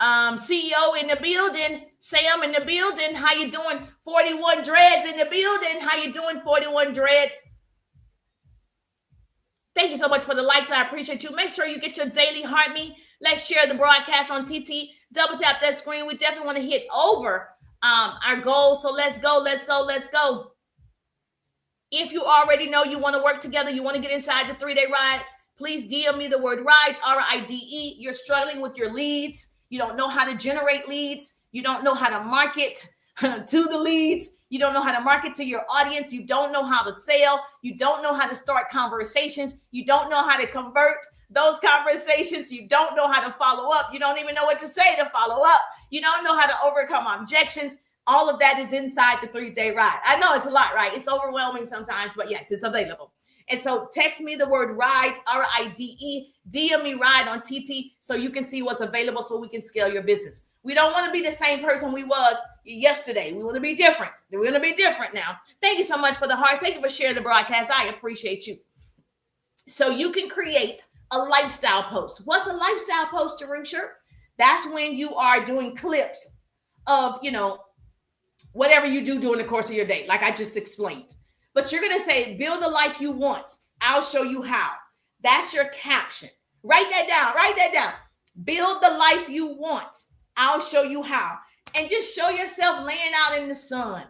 CEO in the building. Sam in the building. How you doing? 41 Dreads in the building. How you doing, 41 Dreads? Thank you so much for the likes. I appreciate you. Make sure you get your daily heart me. Let's share the broadcast on TT. Double tap that screen. We definitely want to hit over our goal. So let's go. If you already know you want to work together, you want to get inside the 3-day ride, please DM me the word RIDE, RIDE. You're struggling with your leads. You don't know how to generate leads. You don't know how to market to the leads. You don't know how to market to your audience. You don't know how to sell. You don't know how to start conversations. You don't know how to convert those conversations. You don't know how to follow up. You don't even know what to say to follow up. You don't know how to overcome objections. All of that is inside the 3-day ride. I know it's a lot, right? It's overwhelming sometimes, but yes, it's available. And so text me the word RIDE, RIDE, DM me RIDE on TT so you can see what's available so we can scale your business. We don't want to be the same person we was yesterday. We want to be different. We're going to be different now. Thank you so much for the hearts. Thank you for sharing the broadcast. I appreciate you. So you can create a lifestyle post. What's a lifestyle post, Jerusha? That's when you are doing clips of, whatever you do during the course of your day, like I just explained. But you're going to say, build the life you want. I'll show you how. That's your caption. Write that down. Build the life you want. I'll show you how. And just show yourself laying out in the sun.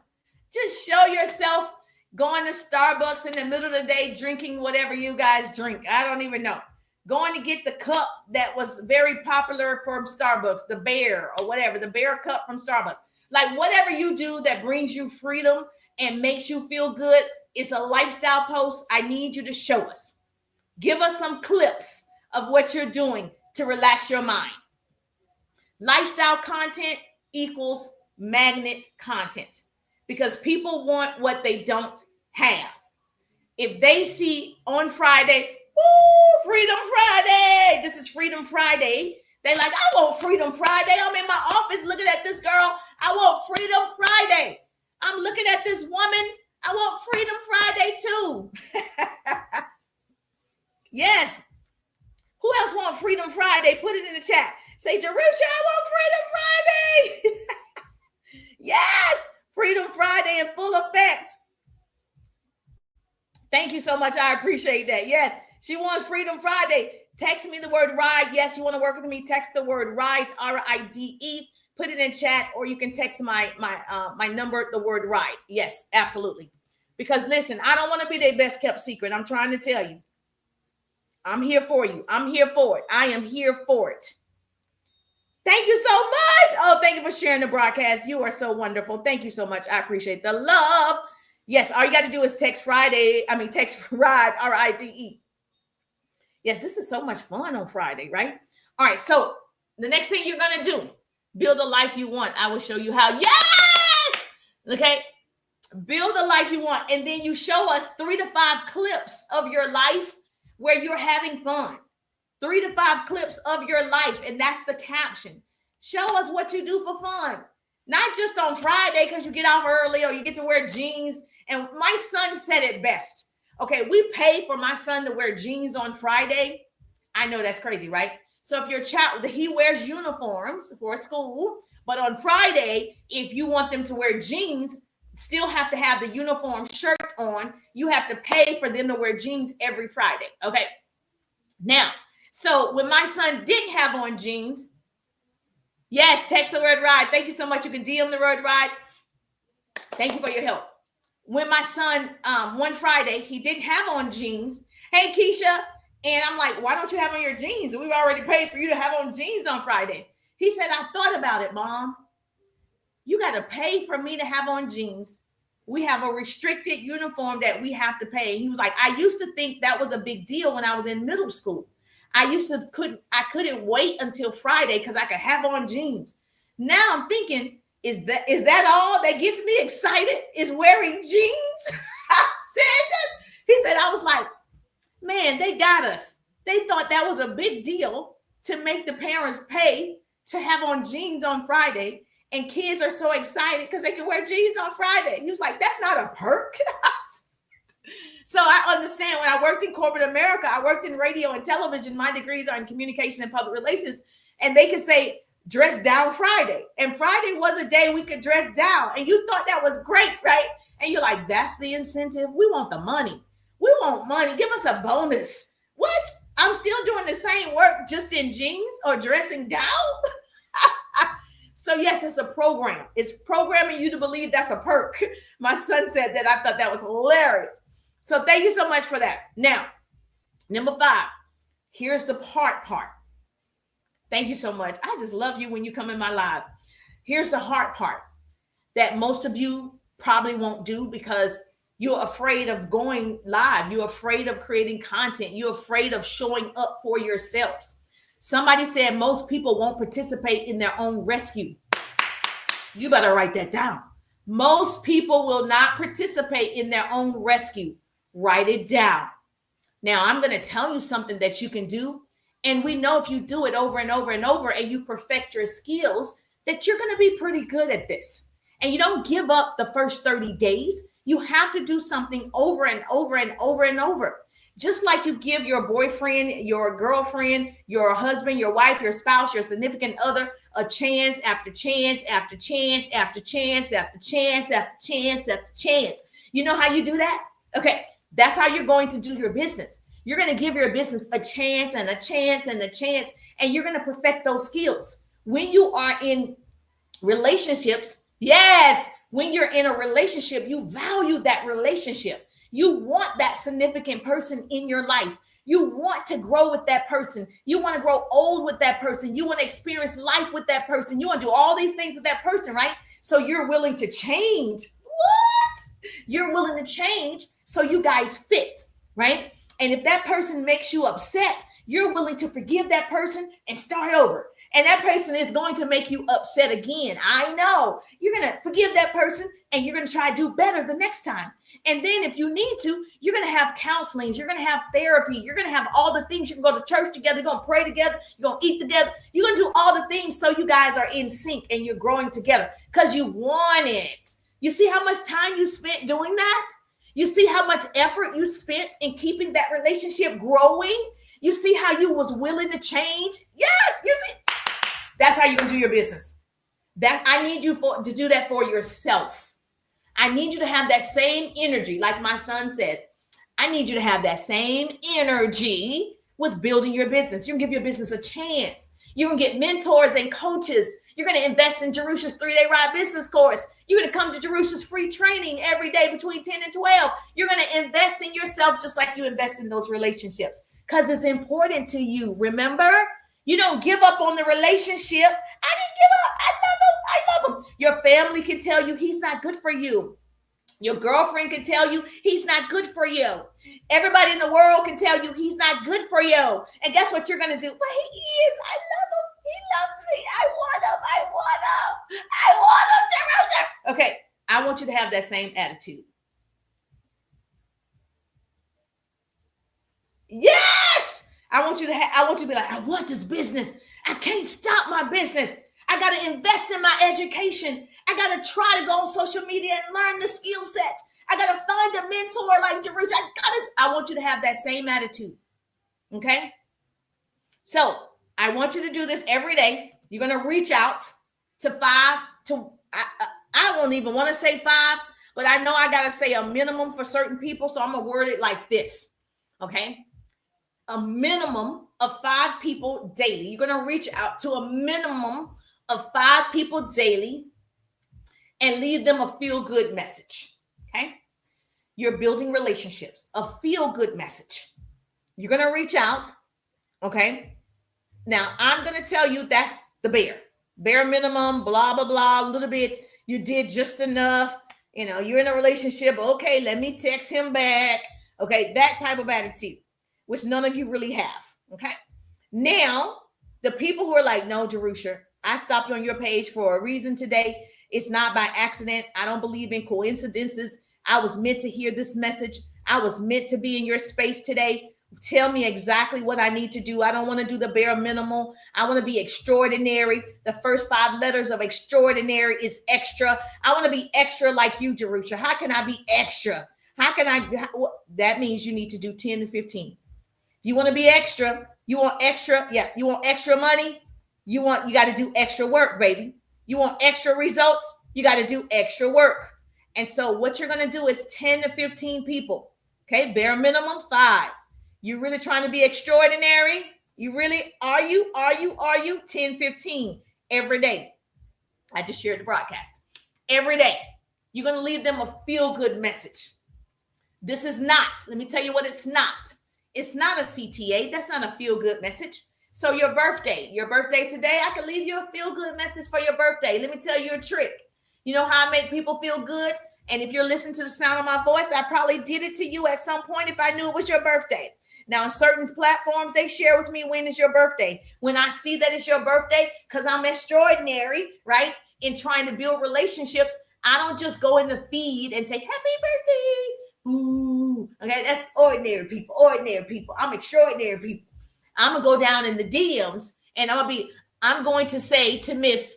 Just show yourself going to Starbucks in the middle of the day, drinking whatever you guys drink. I don't even know. Going to get the cup that was very popular from Starbucks, the bear or whatever, the bear cup from Starbucks. Like whatever you do that brings you freedom and makes you feel good, it's a lifestyle post. I need you to show us. Give us some clips of what you're doing to relax your mind. Lifestyle content equals magnet content because people want what they don't have. If they see on Friday, Freedom Friday, this is Freedom Friday. They like, I want Freedom Friday. I'm in my office looking at this girl. I want Freedom Friday. I'm looking at this woman. I want Freedom Friday too. Yes. Who else want Freedom Friday? Put it in the chat. Say, Jerusha, I want Freedom Friday. Yes. Freedom Friday in full effect. Thank you so much. I appreciate that. Yes. She wants Freedom Friday. Text me the word RIDE. Yes, you want to work with me? Text the word RIDE, RIDE, put it in chat, or you can text my number, the word ride. Yes, absolutely. Because listen, I don't want to be their best kept secret. I'm trying to tell you. I'm here for you. I'm here for it. I am here for it. Thank you so much. Oh, thank you for sharing the broadcast. You are so wonderful. Thank you so much. I appreciate the love. Yes, all you got to do is text text RIDE, RIDE. Yes, this is so much fun on Friday, right? All right, so the next thing you're going to do, build a life you want. I will show you how. Yes! Okay, build the life you want. And then you show us 3 to 5 clips of your life where you're having fun. 3 to 5 clips of your life. And that's the caption. Show us what you do for fun. Not just on Friday because you get off early or you get to wear jeans. And my son said it best. Okay, we pay for my son to wear jeans on Friday. I know that's crazy, right? So if your child, he wears uniforms for school, but on Friday, if you want them to wear jeans, still have to have the uniform shirt on, you have to pay for them to wear jeans every Friday, okay? Now, so when my son didn't have on jeans, yes, text the word ride. Thank you so much. You can DM the word ride. Thank you for your help. When my son, one Friday, he didn't have on jeans. Hey, Keisha. And I'm like, why don't you have on your jeans? We've already paid for you to have on jeans on Friday. He said, I thought about it, Mom. You got to pay for me to have on jeans. We have a restricted uniform that we have to pay. He was like, I used to think that was a big deal when I was in middle school. I couldn't wait until Friday because I could have on jeans. Now I'm thinking, is that all that gets me excited is wearing jeans? I said that. He said, I was like, man, they got us. They thought that was a big deal to make the parents pay to have on jeans on Friday. And kids are so excited because they can wear jeans on Friday. He was like, that's not a perk. So I understand. When I worked in corporate America, I worked in radio and television. My degrees are in communication and public relations. And they could say, dress down Friday. And Friday was a day we could dress down. And you thought that was great, right? And you're like, that's the incentive. We want the money. We want money. Give us a bonus. What? I'm still doing the same work just in jeans or dressing down? So yes, it's a program. It's programming you to believe that's a perk. My son said that. I thought that was hilarious. So thank you so much for that. Now, number 5, here's the part. Thank you so much. I just love you when you come in my live. Here's the hard part that most of you probably won't do because you're afraid of going live. You're afraid of creating content. You're afraid of showing up for yourselves. Somebody said most people won't participate in their own rescue. You better write that down. Most people will not participate in their own rescue. Write it down. Now, I'm going to tell you something that you can do. And we know if you do it over and over and over and you perfect your skills, that you're going to be pretty good at this. And you don't give up the first 30 days. You have to do something over and over and over and over. Just like you give your boyfriend, your girlfriend, your husband, your wife, your spouse, your significant other a chance after chance after chance after chance after chance after chance after chance. You know how you do that? Okay, that's how you're going to do your business. You're going to give your business a chance and a chance and a chance, and you're going to perfect those skills. When you are in relationships, yes, when you're in a relationship, you value that relationship. You want that significant person in your life. You want to grow with that person. You want to grow old with that person. You want to experience life with that person. You want to do all these things with that person, right? So you're willing to change. What? You're willing to change so you guys fit, right? And if that person makes you upset, you're willing to forgive that person and start over. And that person is going to make you upset again. I know. You're going to forgive that person and you're going to try to do better the next time. And then if you need to, you're going to have counseling. You're going to have therapy. You're going to have all the things. You can go to church together. You're going to pray together. You're going to eat together. You're going to do all the things so you guys are in sync and you're growing together because you want it. You see how much time you spent doing that? You see how much effort you spent in keeping that relationship growing? You see how you was willing to change? Yes, you see. That's how you're going to do your business. That I need you to do that for yourself. I need you to have that same energy, like my son says. I need you to have that same energy with building your business. You're going to give your business a chance. You're going to get mentors and coaches. You're going to invest in Jerusha's 3-day ride business course. You're going to come to Jerusha's free training every day between 10 and 12. You're going to invest in yourself just like you invest in those relationships because it's important to you. Remember, you don't give up on the relationship. I didn't give up. I love him. I love him. Your family can tell you he's not good for you. Your girlfriend can tell you he's not good for you. Everybody in the world can tell you he's not good for you. And guess what you're going to do? Well, he is. I love him. He loves me. I want him. I want him. I want him. Okay, I want you to have that same attitude. Yes! I want you to be like, I want this business. I can't stop my business. I got to invest in my education. I got to try to go on social media and learn the skill sets. I got to find a mentor like Jerusha. I want you to have that same attitude. Okay? So I want you to do this every day. You're going to reach out to 5 to, I don't even want to say 5, but I know I got to say a minimum for certain people. So I'm going to word it like this. Okay? A minimum of 5 people daily. You're going to reach out to a minimum of 5 people daily and leave them a feel-good message. Okay? You're building relationships, a feel-good message. You're going to reach out. Okay? Now, I'm going to tell you that's the bare minimum, blah, blah, blah, a little bit. You did just enough. You know, you're in a relationship. Okay, let me text him back. Okay, that type of attitude, which none of you really have. Okay? Now, the people who are like, no, Jerusha, I stopped on your page for a reason today. It's not by accident. I don't believe in coincidences. I was meant to hear this message. I was meant to be in your space today. Tell me exactly what I need to do. I don't want to do the bare minimum. I want to be extraordinary. The first 5 letters of extraordinary is extra. I want to be extra like you, Jerusha. How can I be extra? How can I? That means you need to do 10 to 15. You want to be extra. You want extra. Yeah. You want extra money. You got to do extra work, baby. You want extra results. You got to do extra work. And so what you're going to do is 10 to 15 people. Okay. Bare minimum 5. You really trying to be extraordinary? You really, are you 10, 15 every day? I just shared the broadcast. Every day. You're going to leave them a feel-good message. This is not, let me tell you what it's not. It's not a CTA. That's not a feel-good message. So your birthday today, I can leave you a feel-good message for your birthday. Let me tell you a trick. You know how I make people feel good? And if you're listening to the sound of my voice, I probably did it to you at some point if I knew it was your birthday. Now, on certain platforms, they share with me when is your birthday. When I see that it's your birthday, because I'm extraordinary, right, in trying to build relationships, I don't just go in the feed and say, happy birthday. Ooh, okay, that's ordinary people. I'm extraordinary people. I'm going to go down in the DMs and I'm going to say to Miss,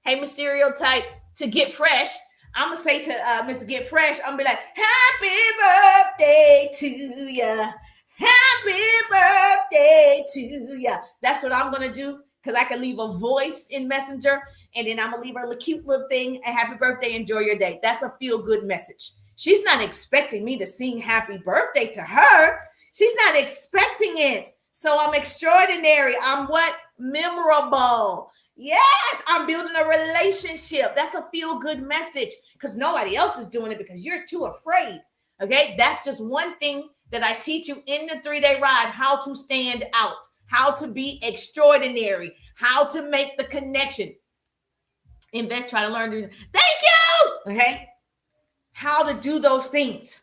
hey, Miss Stereotype, to Get Fresh. I'm going to say to Mr. Get Fresh, I'm going to be like, happy birthday to ya. Happy birthday to ya. That's what I'm going to do because I can leave a voice in Messenger and then I'm going to leave her a cute little thing. A happy birthday. Enjoy your day. That's a feel-good message. She's not expecting me to sing happy birthday to her. She's not expecting it. So I'm extraordinary. I'm what? Memorable. Yes, I'm building a relationship. That's a feel-good message because nobody else is doing it because you're too afraid. Okay, that's just one thing that I teach you in the 3-day ride, how to stand out, how to be extraordinary, how to make the connection. Invest, try to learn. Thank you. Okay, how to do those things.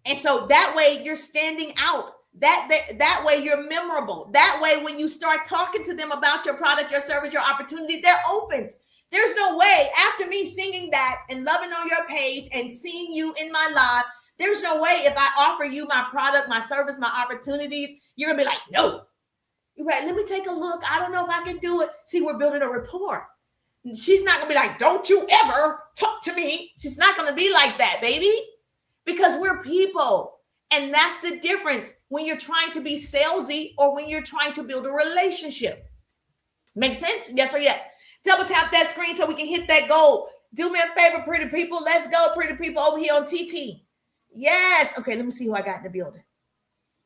And so that way you're standing out. That way you're memorable. That way when you start talking to them about your product, your service, your opportunity, they're opened. There's no way after me singing that and loving on your page and seeing you in my live, there's no way if I offer you my product, my service, my opportunities, you're going to be like, no. You're right. Let me take a look. I don't know if I can do it. See, we're building a rapport. She's not going to be like, don't you ever talk to me. She's not going to be like that, baby, because we're people. And that's the difference when you're trying to be salesy or when you're trying to build a relationship. Make sense? Yes or yes? Double tap that screen so we can hit that goal. Do me a favor, pretty people. Let's go, pretty people, over here on TT. Yes. Okay, let me see who I got in the building.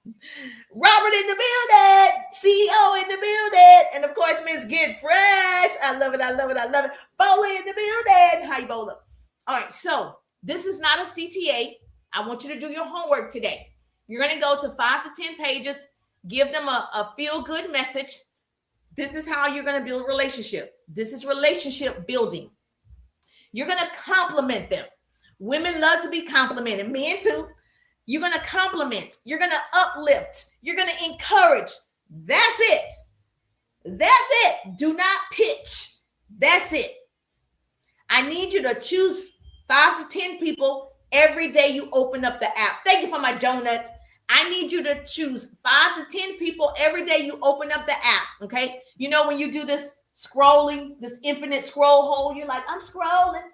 Robert in the building, CEO in the building, and of course, Miss Get Fresh. I love it. I love it. I love it. Bola in the building. Hi, Bola. All right, so this is not a CTA. I want you to do your homework today. You're going to go to 5 to 10 pages, give them a feel-good message. This is how you're going to build a relationship. This is relationship building. You're going to compliment them. Women love to be complimented. Men too. You're going to compliment. You're going to uplift. You're going to encourage. That's it. That's it. Do not pitch. That's it. I need you to choose 5 to 10 people every day you open up the app. Thank you for my donuts. I need you to choose 5 to 10 people every day you open up the app. Okay. You know, when you do this scrolling, this infinite scroll hole, you're like, I'm scrolling.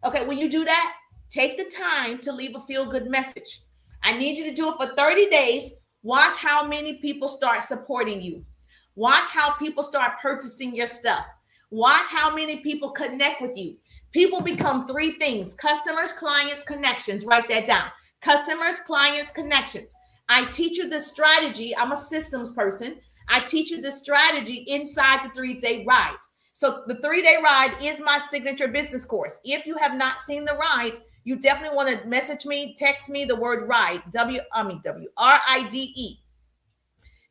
Okay. When you do that, take the time to leave a feel-good message. I need you to do it for 30 days. Watch how many people start supporting you. Watch how people start purchasing your stuff. Watch how many people connect with you. People become 3 things: customers, clients, connections. Write that down. Customers, clients, connections. I teach you this strategy. I'm a systems person. I teach you this strategy inside the 3-day ride. So the 3-day ride is my signature business course. If you have not seen the ride, you definitely want to message me, text me the word ride, WRIDE.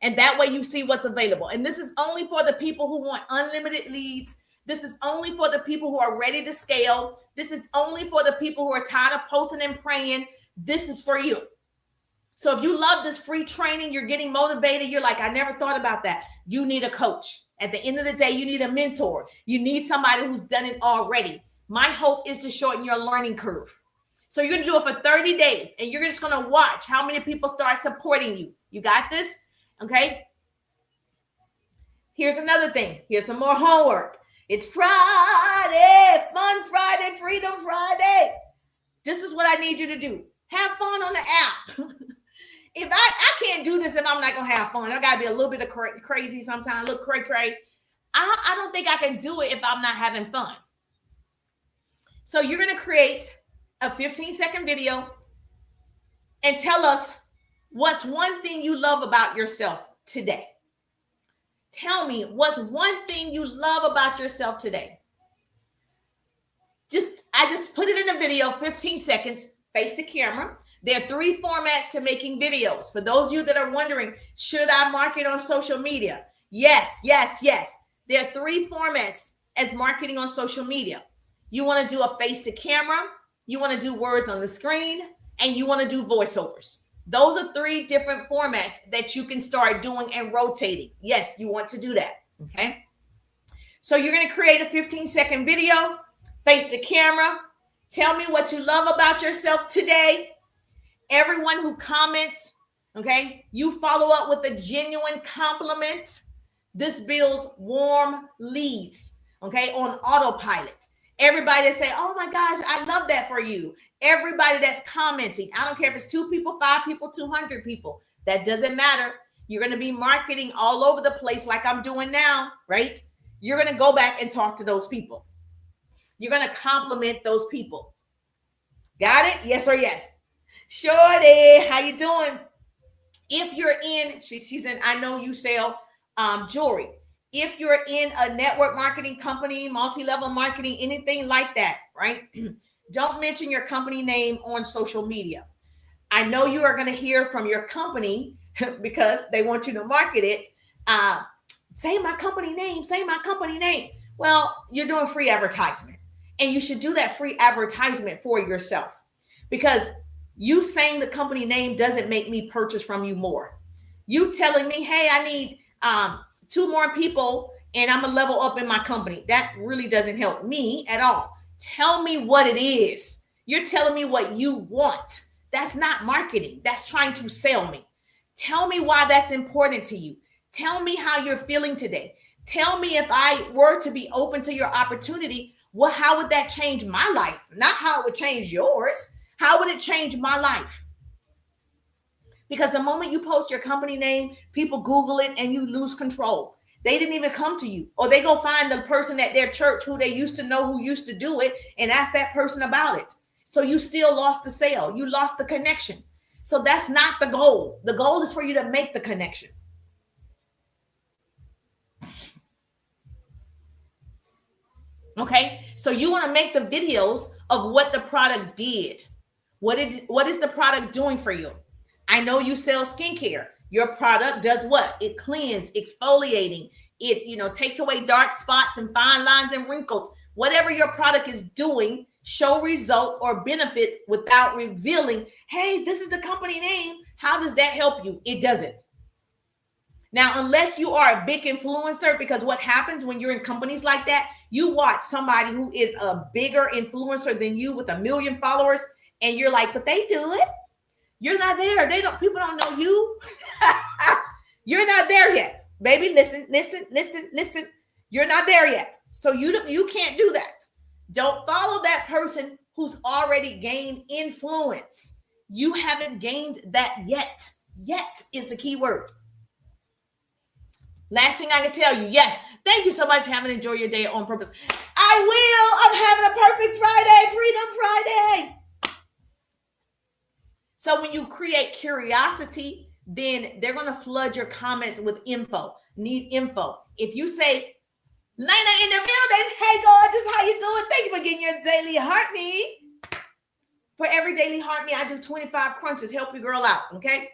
And that way you see what's available. And this is only for the people who want unlimited leads. This is only for the people who are ready to scale. This is only for the people who are tired of posting and praying. This is for you. So if you love this free training, you're getting motivated, you're like, I never thought about that. You need a coach. At the end of the day, you need a mentor. You need somebody who's done it already. My hope is to shorten your learning curve. So you're going to do it for 30 days, and you're just going to watch how many people start supporting you. You got this? Okay. Here's another thing. Here's some more homework. It's Friday, Fun Friday, Freedom Friday. This is what I need you to do. Have fun on the app. If I can't do this if I'm not going to have fun. I got to be a little bit of crazy sometimes, a little cray-cray. I don't think I can do it if I'm not having fun. So you're going to create a 15-second video and tell us what's one thing you love about yourself today. Tell me what's one thing you love about yourself today. I just put it in a video, 15 seconds, face the camera. There are 3 formats to making videos. For those of you that are wondering, should I market on social media? Yes. There are 3 formats as marketing on social media. You want to do a face to camera, you want to do words on the screen, and you want to do voiceovers. Those are 3 different formats that you can start doing and rotating. Yes, you want to do that. Okay. So you're going to create a 15-second video, face the camera. Tell me what you love about yourself today. Everyone who comments, okay, you follow up with a genuine compliment. This builds warm leads, okay, on autopilot. Everybody that say, oh my gosh, I love that for you. Everybody that's commenting, I don't care if it's 2 people, 5 people, 200 people. That doesn't matter. You're going to be marketing all over the place like I'm doing now, right? You're going to go back and talk to those people. You're going to compliment those people. Got it? Yes or yes? Shorty, how you doing? If you're in, she's in, I know you sell jewelry. If you're in a network marketing company, multi-level marketing, anything like that, right? Don't mention your company name on social media. I know you are going to hear from your company because they want you to market it. Say my company name, say my company name. Well, you're doing free advertisement, and you should do that free advertisement for yourself, because you saying the company name doesn't make me purchase from you more. You telling me, hey, I need 2 more people and I'm a level up in my company. That really doesn't help me at all. Tell me what it is. You're telling me what you want. That's not marketing. That's trying to sell me. Tell me why that's important to you. Tell me how you're feeling today. Tell me if I were to be open to your opportunity, well, how would that change my life? Not how it would change yours. How would it change my life? Because the moment you post your company name, people Google it and you lose control. They didn't even come to you, or they go find the person at their church who they used to know, who used to do it, and ask that person about it. So you still lost the sale. You lost the connection. So that's not the goal. The goal is for you to make the connection. Okay, so you want to make the videos of what the product did. What is the product doing for you? I know you sell skincare. Your product does what? It cleans, exfoliating. It takes away dark spots and fine lines and wrinkles. Whatever your product is doing, show results or benefits without revealing, hey, this is the company name. How does that help you? It doesn't. Now, unless you are a big influencer, because what happens when you're in companies like that, you watch somebody who is a bigger influencer than you with 1 million followers, and you're like, but they do it. You're not there. People don't know you. You're not there yet. Baby, listen. You're not there yet. So you can't do that. Don't follow that person who's already gained influence. You haven't gained that yet. Yet is the key word. Last thing I can tell you, yes, thank you so much for having enjoyed your day on purpose. I will. I'm having a perfect Friday, Freedom Friday. So when you create curiosity, then they're going to flood your comments with info. Need info. If you say, Lena in the building, hey gorgeous, how you doing? Thank you for getting your daily heartbeat. For every daily heartbeat, I do 25 crunches. Help your girl out, okay?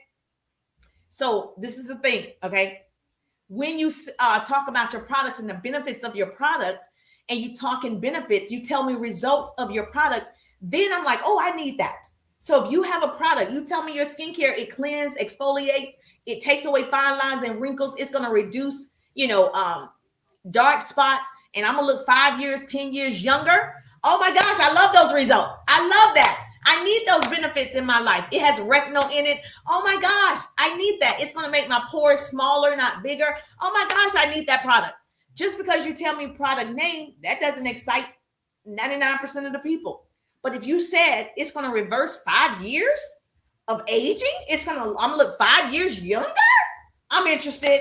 So this is the thing, okay? When you talk about your products and the benefits of your product, and you talk in benefits, you tell me results of your product, then I'm like, oh, I need that. So if you have a product, you tell me your skincare, it cleanses, exfoliates, it takes away fine lines and wrinkles, it's going to reduce, dark spots, and I'm going to look 5 years, 10 years younger. Oh my gosh, I love those results. I love that. I need those benefits in my life. It has retinol in it. Oh my gosh, I need that. It's going to make my pores smaller, not bigger. Oh my gosh, I need that product. Just because you tell me product name, that doesn't excite 99% of the people. But if you said it's going to reverse 5 years of aging, I'm going to look 5 years younger, I'm interested.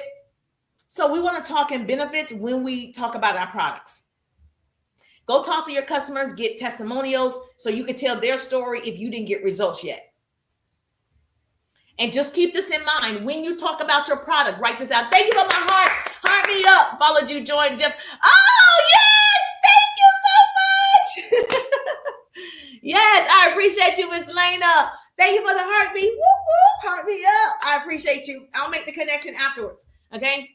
So we want to talk in benefits when we talk about our products. Go talk to your customers, get testimonials so you can tell their story if you didn't get results yet. And just keep this in mind. When you talk about your product, write this out. Thank you for my heart. Heart me up. Followed you, joined Jeff. Oh, yes. Thank you so much. Yes, I appreciate you, Miss Lena. Thank you for the heartbeat. Whoop, whoop. Heart me up. I appreciate you. I'll make the connection afterwards. Okay.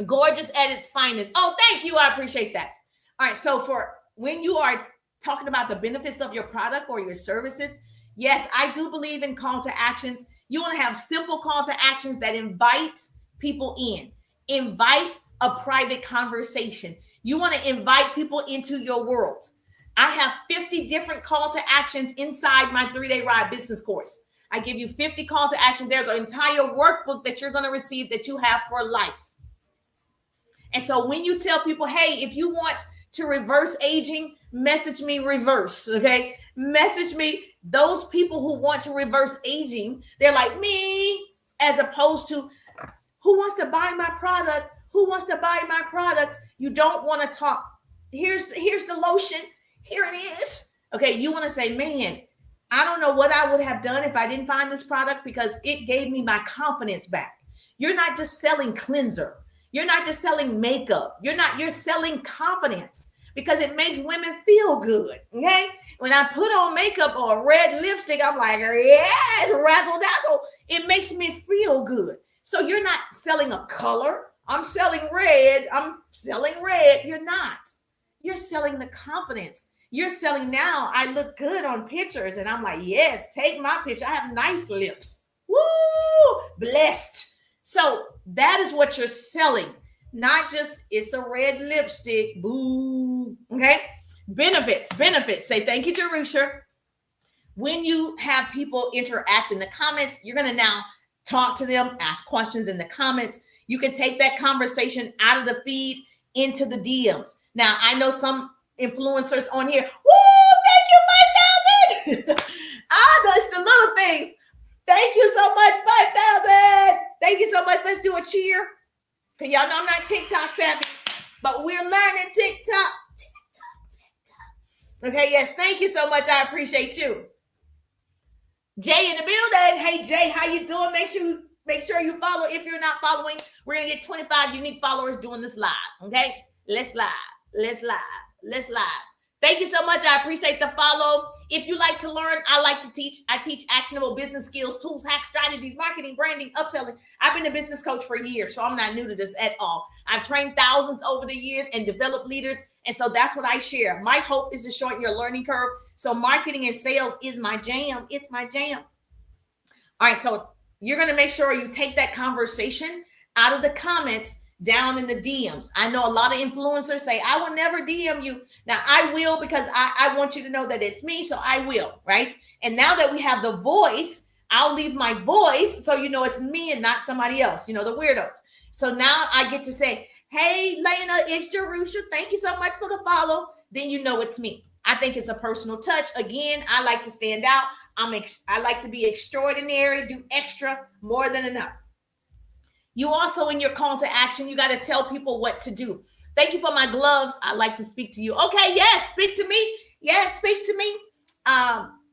Gorgeous at its finest. Oh, thank you. I appreciate that. All right, so for when you are talking about the benefits of your product or your services, yes, I do believe in call to actions. You want to have simple call to actions that invite people in. Invite a private conversation. You want to invite people into your world. I have 50 different call to actions inside my 3-day ride business course. I give you 50 call to action. There's an entire workbook that you're going to receive that you have for life. And so when you tell people, hey, if you want to reverse aging, message me reverse, okay? Message me. Those people who want to reverse aging, they're like me, as opposed to who wants to buy my product? Who wants to buy my product? You don't want to talk. Here's the lotion. Here it is. Okay, you want to say, man, I don't know what I would have done if I didn't find this product because it gave me my confidence back. You're not just selling cleanser. You're not just selling makeup. You're selling confidence because it makes women feel good. Okay. When I put on makeup or a red lipstick, I'm like, yes, razzle dazzle. It makes me feel good. So you're not selling a color. I'm selling red. You're not. You're selling the confidence. You're selling now. I look good on pictures and I'm like, yes, take my picture. I have nice lips. Woo, blessed. So that is what you're selling, not just it's a red lipstick. Boo. Okay. Benefits. Say thank you, Jerusha. When you have people interact in the comments, you're going to now talk to them, ask questions in the comments. You can take that conversation out of the feed into the DMs. Now, I know some influencers on here. Woo, thank you, 5,000. There's some little things. Thank you so much, 5,000. Thank you so much. Let's do a cheer. Because y'all know I'm not TikTok savvy, but we're learning TikTok. Okay, yes. Thank you so much. I appreciate you. Jay in the building. Hey Jay, how you doing? Make sure you follow. If you're not following, we're gonna get 25 unique followers doing this live. Okay, let's live. Thank you so much. I appreciate the follow. If you like to learn, I like to teach. I teach actionable business skills, tools, hacks, strategies, marketing, branding, upselling. I've been a business coach for years, so I'm not new to this at all. I've trained thousands over the years and developed leaders, and so that's what I share. My hope is to shorten your learning curve. So marketing and sales is my jam. It's my jam. All right, so you're going to make sure you take that conversation out of the comments down in the DMs. I know a lot of influencers say, I will never DM you. Now, I will, because I want you to know that it's me, so I will, right? And now that we have the voice, I'll leave my voice so you know it's me and not somebody else, you know, the weirdos. So now I get to say, hey, Lena, it's Jerusha. Thank you so much for the follow. Then you know it's me. I think it's a personal touch. Again, I like to stand out. I like to be extraordinary, do extra, more than enough. You also, in your call to action, you got to tell people what to do. Thank you for my gloves. I like to speak to you. Okay, yes, speak to me. Yes, speak to me.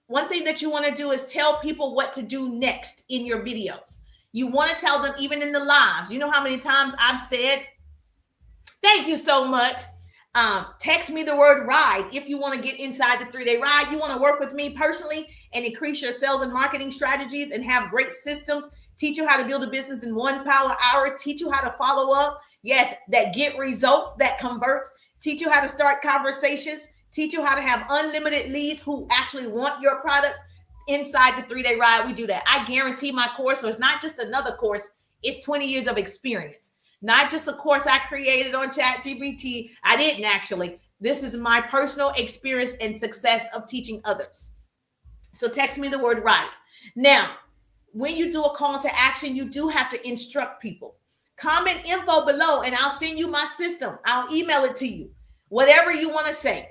One thing that you want to do is tell people what to do next in your videos. You want to tell them even in the lives. You know how many times I've said, thank you so much. Text me the word ride if you want to get inside the 3-day ride. You want to work with me personally and increase your sales and marketing strategies and have great systems. Teach you how to build a business in 1 power hour. Teach you how to follow up. Yes, that get results, that convert. Teach you how to start conversations. Teach you how to have unlimited leads who actually want your product. Inside the 3-day ride, we do that. I guarantee my course, so it's not just another course. It's 20 years of experience. Not just a course I created on ChatGPT. I didn't actually. This is my personal experience and success of teaching others. So text me the word right. Now, when you do a call to action, you do have to instruct people. Comment info below and I'll send you my system. I'll email it to you. Whatever you want to say.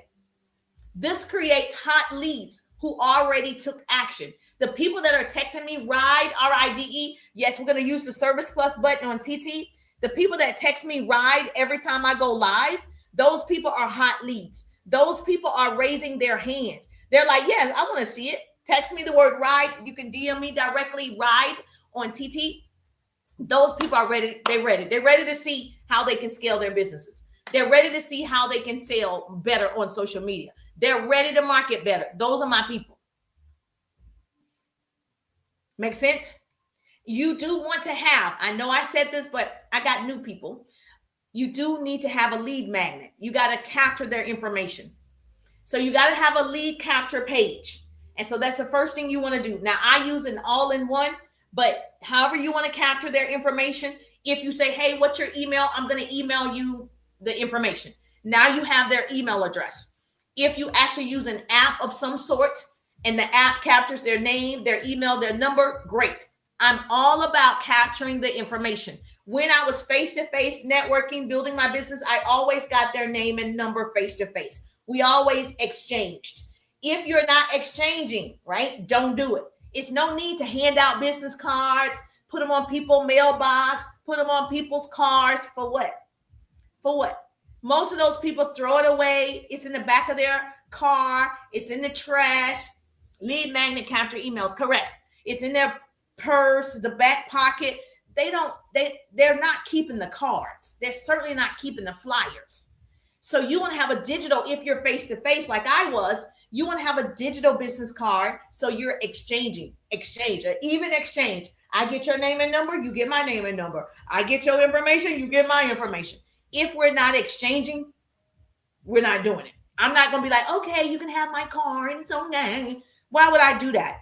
This creates hot leads who already took action. The people that are texting me, RIDE, R-I-D-E, yes, we're going to use the Service Plus button on TT. The people that text me RIDE every time I go live, those people are hot leads. Those people are raising their hand. They're like, yes, I want to see it. Text me the word RIDE. You can DM me directly, RIDE on TT. Those people are ready. They're ready. They're ready to see how they can scale their businesses. They're ready to see how they can sell better on social media. They're ready to market better. Those are my people. Make sense? You do want to have, I know I said this, but I got new people. You do need to have a lead magnet. You got to capture their information. So you got to have a lead capture page. And so that's the first thing you want to do. Now, I use an all-in-one, but however you want to capture their information, if you say, hey, what's your email? I'm going to email you the information. Now you have their email address. If you actually use an app of some sort and the app captures their name, their email, their number, great. I'm all about capturing the information. When I was face-to-face networking, building my business, I always got their name and number face-to-face. We always exchanged. If you're not exchanging, right, don't do it. It's no need to hand out business cards, put them on people's mailbox, put them on people's cars. For what? For what? Most of those people throw it away. It's in the back of their car. It's in the trash. Lead magnet capture emails, correct. It's in their purse, the back pocket. They're not keeping the cards. They're certainly not keeping the flyers. So you want to have a digital, if you're face-to-face like I was, you want to have a digital business card. So you're exchange, or even exchange. I get your name and number, you get my name and number. I get your information, you get my information. If we're not exchanging, we're not doing it. I'm not going to be like, okay, you can have my card. It's okay. Why would I do that?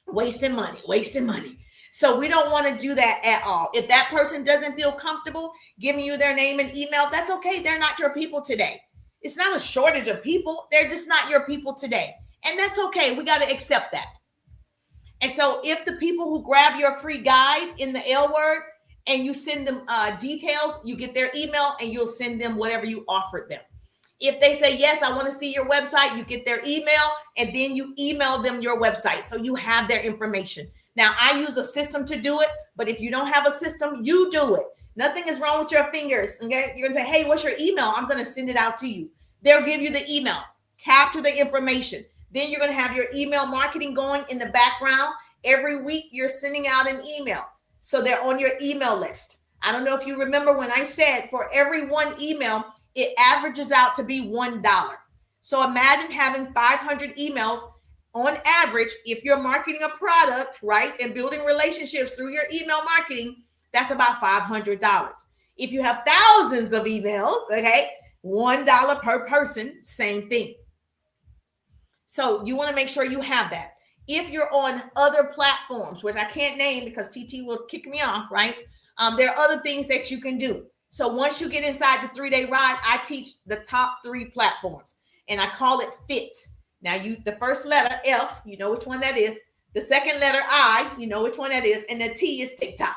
Wasting money. So we don't want to do that at all. If that person doesn't feel comfortable giving you their name and email, that's okay. They're not your people today. It's not a shortage of people. They're just not your people today. And that's okay. We got to accept that. And so if the people who grab your free guide in the L word and you send them details, you get their email and you'll send them whatever you offered them. If they say, yes, I want to see your website, you get their email and then you email them your website. So you have their information. Now, I use a system to do it, but if you don't have a system, you do it. Nothing is wrong with your fingers. Okay? You're going to say, hey, what's your email? I'm going to send it out to you. They'll give you the email. Capture the information. Then you're going to have your email marketing going in the background. Every week you're sending out an email. So they're on your email list. I don't know if you remember when I said for every one email, it averages out to be $1. So imagine having 500 emails on average. If you're marketing a product, right, and building relationships through your email marketing, that's about $500. If you have thousands of emails, okay, $1 per person, same thing. So you want to make sure you have that. If you're on other platforms, which I can't name because TT will kick me off, right? There are other things that you can do. So once you get inside the 3-day ride, I teach the top 3 platforms, and I call it FIT. Now, the first letter, F, you know which one that is. The second letter, I, you know which one that is. And the T is TikTok.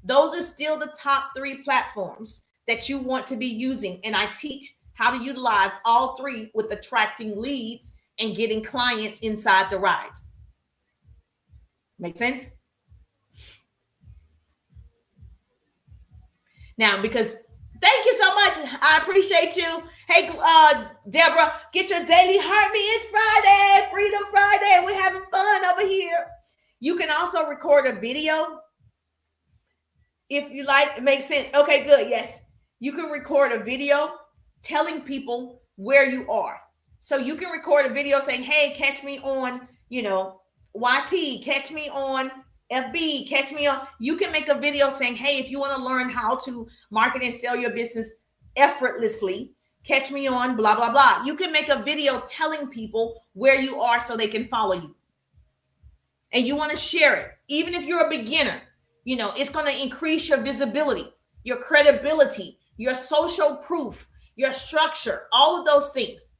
Those are still the top 3 platforms that you want to be using. And I teach how to utilize all 3 with attracting leads and getting clients inside the ride. Make sense? Now, because thank you so much. I appreciate you. Hey, Deborah, get your daily heartbeat. It's Friday, Freedom Friday. We're having fun over here. You can also record a video if you like. It makes sense. Okay, good. Yes. You can record a video telling people where you are. So you can record a video saying, hey, catch me on, YT, catch me on FB, catch me on. You can make a video saying, hey, if you want to learn how to market and sell your business effortlessly, catch me on blah, blah, blah. You can make a video telling people where you are so they can follow you. And you want to share it. Even if you're a beginner, it's going to increase your visibility, your credibility, your social proof, your structure, all of those things.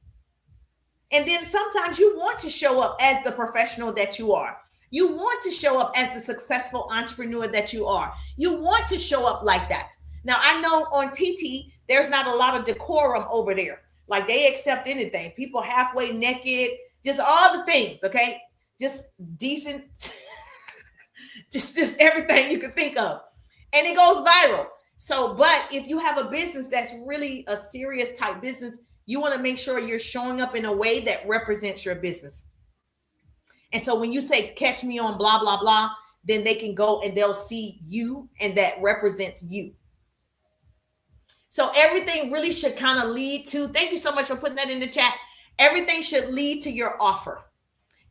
And then sometimes you want to show up as the professional that you are. You want to show up as the successful entrepreneur that you are. You want to show up like that. Now, I know on TT, there's not a lot of decorum over there. Like they accept anything. People halfway naked, just all the things, okay? Just decent, just everything you can think of. And it goes viral. So, but if you have a business that's really a serious type business, you want to make sure you're showing up in a way that represents your business. And so when you say, catch me on blah, blah, blah, then they can go and they'll see you and that represents you. So everything really should kind of lead to, thank you so much for putting that in the chat. Everything should lead to your offer.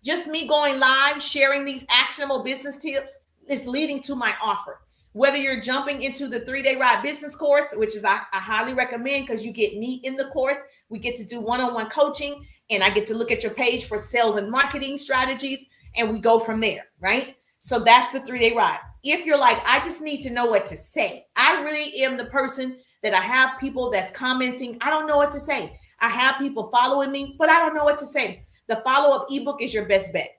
Just me going live, sharing these actionable business tips is leading to my offer. Whether you're jumping into the 3-day ride business course, which is I highly recommend because you get me in the course. We get to do one-on-one coaching and I get to look at your page for sales and marketing strategies and we go from there, right? So that's the 3-day ride. If you're like, I just need to know what to say. I really am the person that I have people that's commenting. I don't know what to say. I have people following me, but I don't know what to say. The follow-up ebook is your best bet.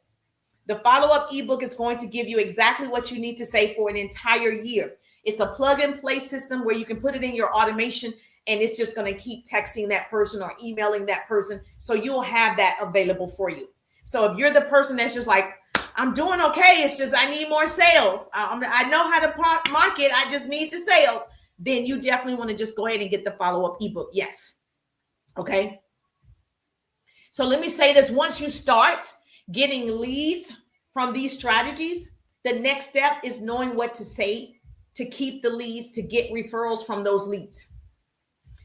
The follow-up ebook is going to give you exactly what you need to say for an entire year. It's a plug-and-play system where you can put it in your automation and it's just going to keep texting that person or emailing that person. So you'll have that available for you. So if you're the person that's just like, I'm doing okay, it's just I need more sales. I know how to market. I just need the sales. Then you definitely want to just go ahead and get the follow-up ebook. Yes. Okay. So let me say this. Once you start getting leads from these strategies, the next step is knowing what to say to keep the leads, to get referrals from those leads.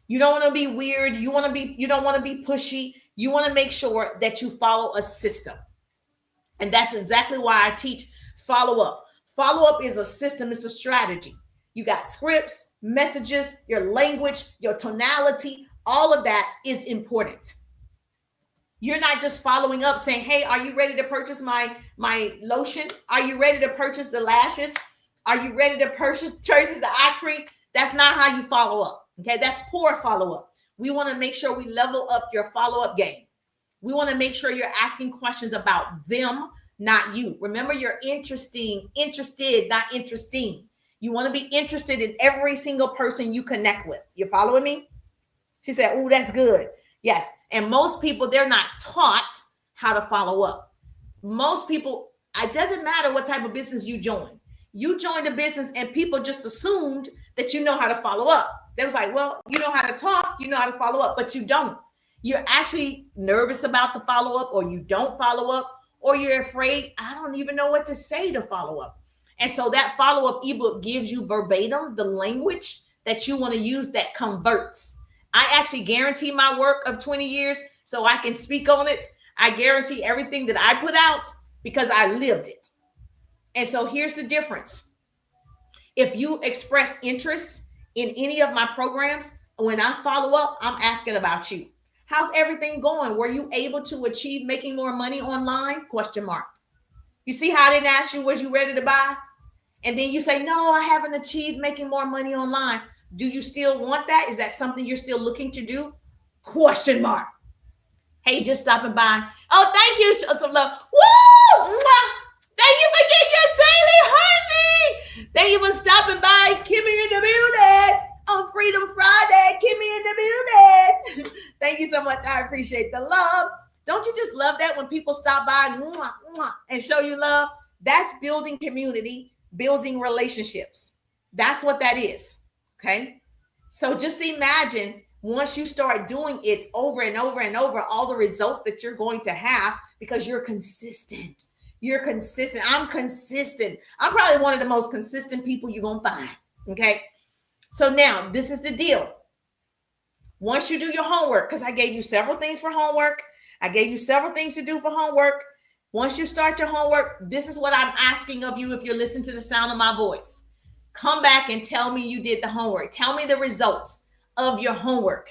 You don't want to be weird. You don't want to be pushy. You want to make sure that you follow a system. And that's exactly why I teach follow-up. Follow-up is a system. It's a strategy. You got scripts, messages, your language, your tonality, all of that is important. You're not just following up saying, hey, are you ready to purchase my lotion? Are you ready to purchase the lashes? Are you ready to purchase the eye cream? That's not how you follow up. Okay, that's poor follow-up. We want to make sure we level up your follow-up game. We want to make sure you're asking questions about them, not you. Remember, you're interested, not interesting. You want to be interested in every single person you connect with. You following me? She said, oh, that's good. Yes. And most people, they're not taught how to follow up. Most people, it doesn't matter what type of business you join. You joined a business and people just assumed that you know how to follow up. They was like, well, you know how to talk, you know how to follow up, but you don't. you're actually nervous about the follow-up, or you don't follow up, or you're afraid, I don't even know what to say to follow up. And so that follow-up ebook gives you verbatim the language that you want to use that converts. I actually guarantee my work of 20 years so I can speak on it. I guarantee everything that I put out because I lived it. And so here's the difference. If you express interest in any of my programs, when I follow up, I'm asking about you. How's everything going? Were you able to achieve making more money online? Question mark. You see how I didn't ask you, was you ready to buy? And then you say, no, I haven't achieved making more money online. Do you still want that? Is that something you're still looking to do? Question mark. Hey, just stopping by. Oh, thank you. Show some love. Woo! Thank you for getting your daily heartbeat. Thank you for stopping by. Kimmy in the building on Freedom Friday. Kimmy in the building. Thank you so much. I appreciate the love. Don't you just love that when people stop by and show you love? That's building community, building relationships. That's what that is. Okay. So just imagine once you start doing it over and over and over, all the results that you're going to have because you're consistent. You're consistent. I'm consistent. I'm probably one of the most consistent people you're going to find. Okay. So now this is the deal. Once you do your homework, because I gave you several things for homework. I gave you several things to do for homework. Once you start your homework, this is what I'm asking of you if you're listening to the sound of my voice. Come back and tell me you did the homework. Tell me the results of your homework.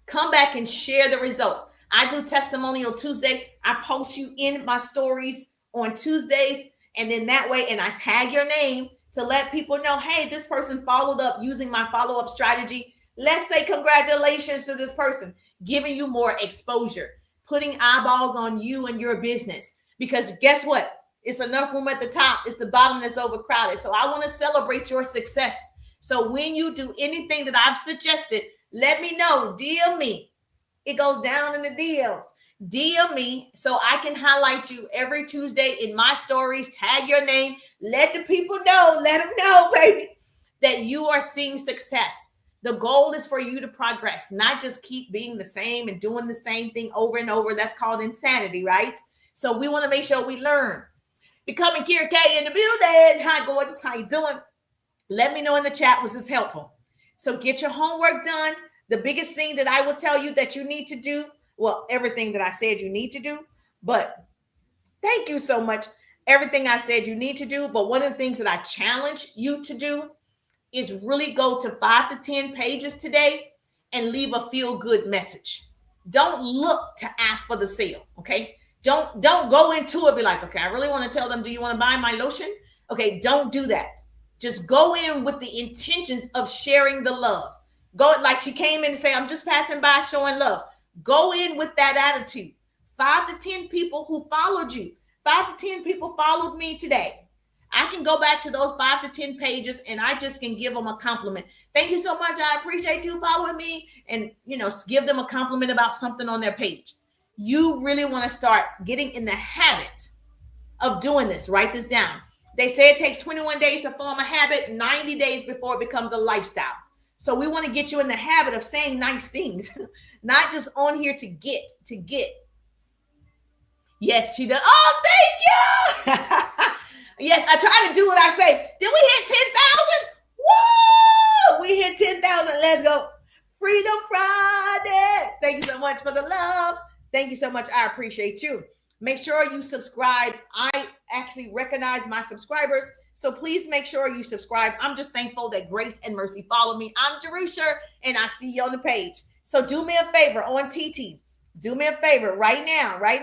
Come back and share the results. I do Testimonial Tuesday. I post you in my stories on Tuesdays, and then that way, and I tag your name to let people know, hey, this person followed up using my follow-up strategy. Let's say congratulations to this person, giving you more exposure, putting eyeballs on you and your business. Because guess what? It's enough room at the top. It's the bottom that's overcrowded. So I want to celebrate your success. So when you do anything that I've suggested, let me know. DM me. It goes down in the DMs. DM me so I can highlight you every Tuesday in my stories. Tag your name. Let the people know. Let them know, baby, that you are seeing success. The goal is for you to progress, not just keep being the same and doing the same thing over and over. That's called insanity, right? So we want to make sure we learn. Becoming Kira K in the building. Hi, gorgeous. How you doing? Let me know in the chat, was this helpful? So get your homework done. The biggest thing that I will tell you that you need to do, well, everything that I said you need to do, but thank you so much. Everything I said you need to do, but one of the things that I challenge you to do is really go to 5 to 10 pages today and leave a feel-good message. Don't look to ask for the sale, okay? Don't go into it, be like, okay, I really want to tell them, do you want to buy my lotion? Okay, don't do that. Just go in with the intentions of sharing the love. Go like she came in and say, I'm just passing by showing love. Go in with that attitude. 5 to 10 people who followed you. 5 to 10 people followed me today. I can go back to those 5 to 10 pages and I just can give them a compliment. Thank you so much. I appreciate you following me, and, give them a compliment about something on their page. You really want to start getting in the habit of doing this. Write this down. They say it takes 21 days to form a habit, 90 days before it becomes a lifestyle. So we want to get you in the habit of saying nice things, not just on here to get. Yes, she does. Oh, thank you. Yes, I try to do what I say. Did we hit 10,000? Woo! We hit 10,000. Let's go. Freedom Friday. Thank you so much for the love. Thank you so much. I appreciate you. Make sure you subscribe. I actually recognize my subscribers, so please make sure you subscribe. I'm just thankful that Grace and Mercy follow me. I'm Jerusha, and I see you on the page. So do me a favor on TT. Do me a favor right now, right?